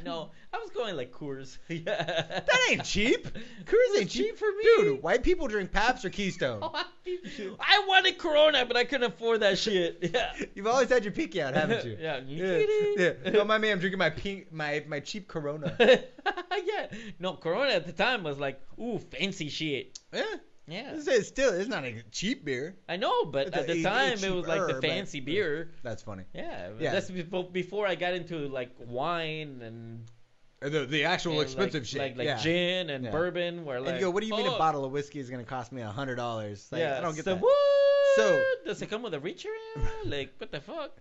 No, I was going like Coors. Yeah. That ain't cheap. Coors ain't cheap for me. Dude, white people drink Paps or Keystone. I wanted Corona, but I couldn't afford that shit. Yeah. You've always had your pinky out, haven't you? Yeah. Don't mind me, I'm drinking my cheap Corona. Yeah. No, Corona at the time was like, ooh, fancy shit. Yeah. Yeah. It's not a cheap beer. I know, but at the time it was like the fancy beer. That's funny. Yeah. That's before I got into like wine and the actual expensive shit. Like gin and bourbon. Where and you go, what do you mean a bottle of whiskey is going to cost me $100? Like, I don't get that. What? So does it come with a reacher? Like, what the fuck?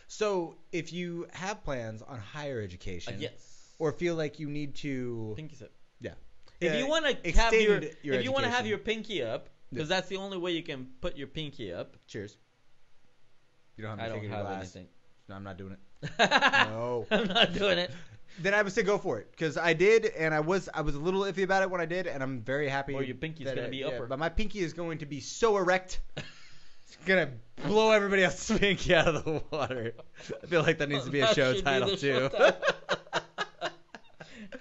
So if you have plans on higher education, yes, or feel like you need to, pinky up. Yeah. If you want to have your pinky up, because that's the only way you can put your pinky up. Cheers. You don't have I anything don't in your have glass. anything. No, I'm not doing it. No, I'm not doing it. Then I would say go for it, because I did, and I was a little iffy about it when I did, and I'm very happy. Or your pinky's gonna be upper. But my pinky is going to be so erect, it's gonna blow everybody else's pinky out of the water. I feel like that needs to be a show title too.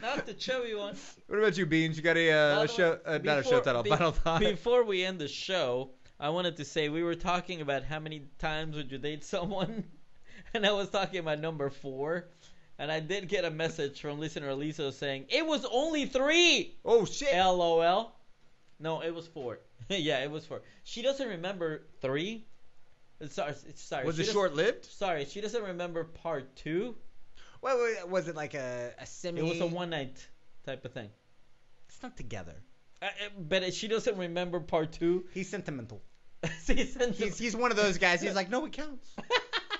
Not the chubby one. What about you, Beans? You got a show? Not a show title. Final thought. Before we end the show, I wanted to say we were talking about how many times would you date someone, and I was talking about number 4, and I did get a message from listener Lisa saying it was only 3. Oh shit! LOL. No, it was 4. Yeah, it was 4. She doesn't remember 3. Sorry. Was it short-lived? Sorry, she doesn't remember part 2. Wait, was it like a semi? It was a one night type of thing. It's not together. But she doesn't remember part 2. He's sentimental. He's One of those guys. He's like, no, it counts.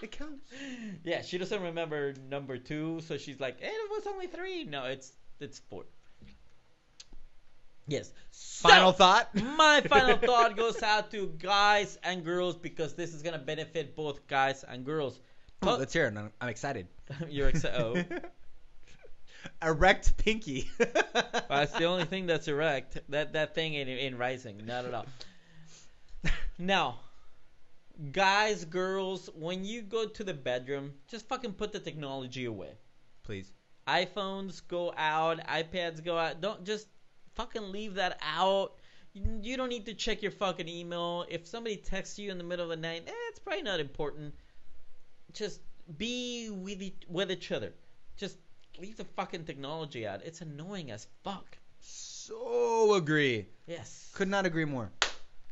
It counts. Yeah, she doesn't remember number 2, so she's like, it was only 3. No, it's 4. Yes. Final thought? My final thought goes out to guys and girls because this is going to benefit both guys and girls. Oh, let's hear it. I'm excited. You're excited. Oh. Erect pinky. That's the only thing that's erect. That thing ain't rising. Not at all. Now, guys, girls, when you go to the bedroom, just fucking put the technology away. Please. iPhones go out. iPads go out. Don't just fucking leave that out. You don't need to check your fucking email. If somebody texts you in the middle of the night, it's probably not important. Just be with each other. Just leave the fucking technology out. It's annoying as fuck. So agree. Yes. Could not agree more.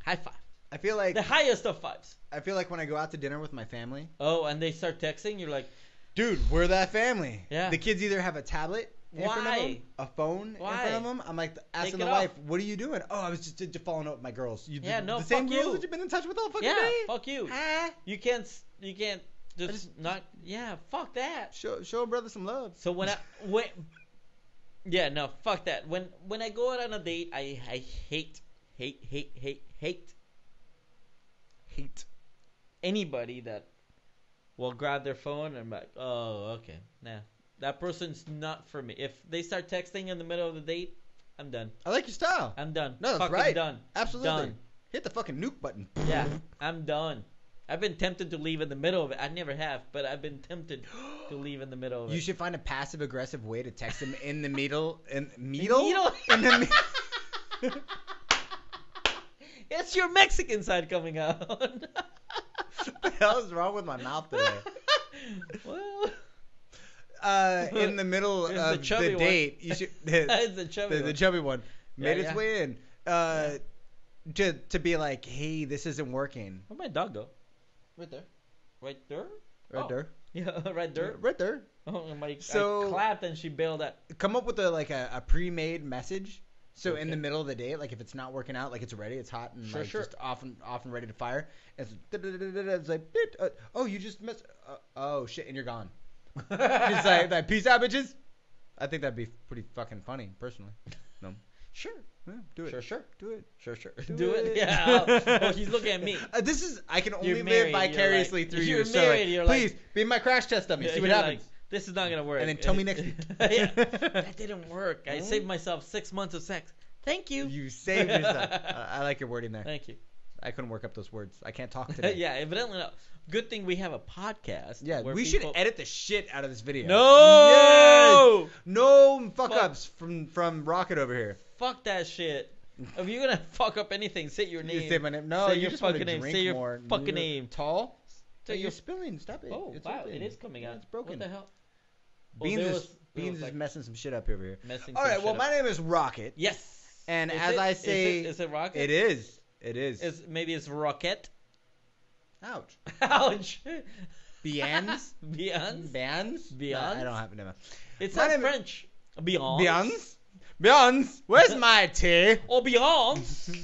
High five. I feel like the highest of fives. I feel like when I go out to dinner with my family. Oh, and they start texting, you're like, dude, we're that family. Yeah. The kids either have a tablet in front of them, a phone in front of them. I'm like asking the wife, "What are you doing?" "Oh, I was just following up with my girls." The same girls that you've been in touch with all fucking day. Yeah, fuck you. You can't just not. Yeah, fuck that. Show a brother some love. So yeah, no, fuck that. When I go out on a date, I hate anybody that will grab their phone and I'm like, oh, okay, nah, that person's not for me. If they start texting in the middle of the date, I'm done. I like your style. I'm done. No, that's fucking right. Done. Absolutely. Done. Hit the fucking nuke button. Yeah, I'm done. I've been tempted to leave in the middle of it. I never have, but I've been tempted to leave in the middle of it. You should find a passive aggressive way to text him in the middle. It's your Mexican side coming out. What the hell is wrong with my mouth today? Well, in the middle of the date, you should. It's the chubby one. The chubby one made its yeah. way in. To be like, hey, this isn't working. Where'd my dog go? Right there. Right there? Right there. Yeah, right there. Right there. Oh, I clapped and she bailed out. Come up with a pre-made message. So in the middle of the day, like if it's not working out, like it's ready, it's hot and just off and ready to fire. It's like, oh, you just missed. Oh shit, and you're gone. It's like peace out, bitches. I think that'd be pretty fucking funny, personally. No. Sure. Yeah, do it. Sure. Do it. Sure. Do it. Yeah. Oh, he's looking at me. I can only You're live married, vicariously through you. You're married. So you're please be my crash test dummy. See what happens. Like, this is not gonna work. And then tell me next week. Yeah, that didn't work. I saved myself 6 months of sex. Thank you. You saved yourself. I like your wording there. Thank you. I couldn't work up those words. I can't talk today. Yeah, evidently not. Good thing we have a podcast. Yeah, we should edit the shit out of this video. No! Yes! No fuck-ups from Rocket over here. Fuck that shit. If you're gonna fuck up anything, say your name. You say my name. No, say you your just fucking want to name. drink Say your more. fucking name. Tall? Say you're spilling. Stop it. Oh, it's wow. open. It is coming out. It's broken. What the hell? Beans is messing some shit up over here. All right, well, my name is Rocket. Yes. And I say... Is it Rocket? It is. It is. Maybe it's Rocket. Ouch. Ouch. Bians? Bians? No, I don't have it. It's not French. Bians? Bians? Where's my tea? Oh, Bians.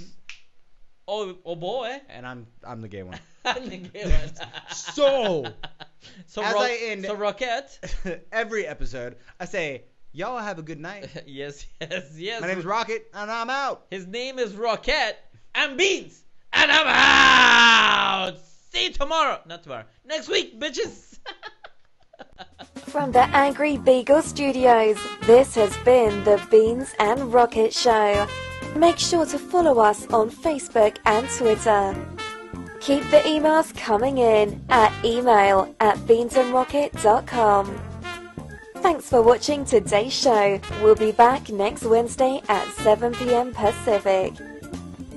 Oh boy. And I'm the gay one. I'm the gay one. So I end Rocket. every episode, I say, y'all have a good night. Yes. My name is Rocket, and I'm out. His name is Rocket. I'm Beans, and I'm out. See you tomorrow. Not tomorrow. Next week, bitches. From the Angry Beagle Studios, this has been the Beans and Rocket Show. Make sure to follow us on Facebook and Twitter. Keep the emails coming in at email@beansandrocket.com. Thanks for watching today's show. We'll be back next Wednesday at 7 p.m. Pacific.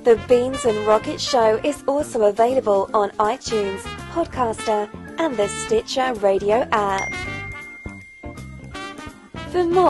The Beans and Rocket Show is also available on iTunes, Podcaster, and the Stitcher radio app. For more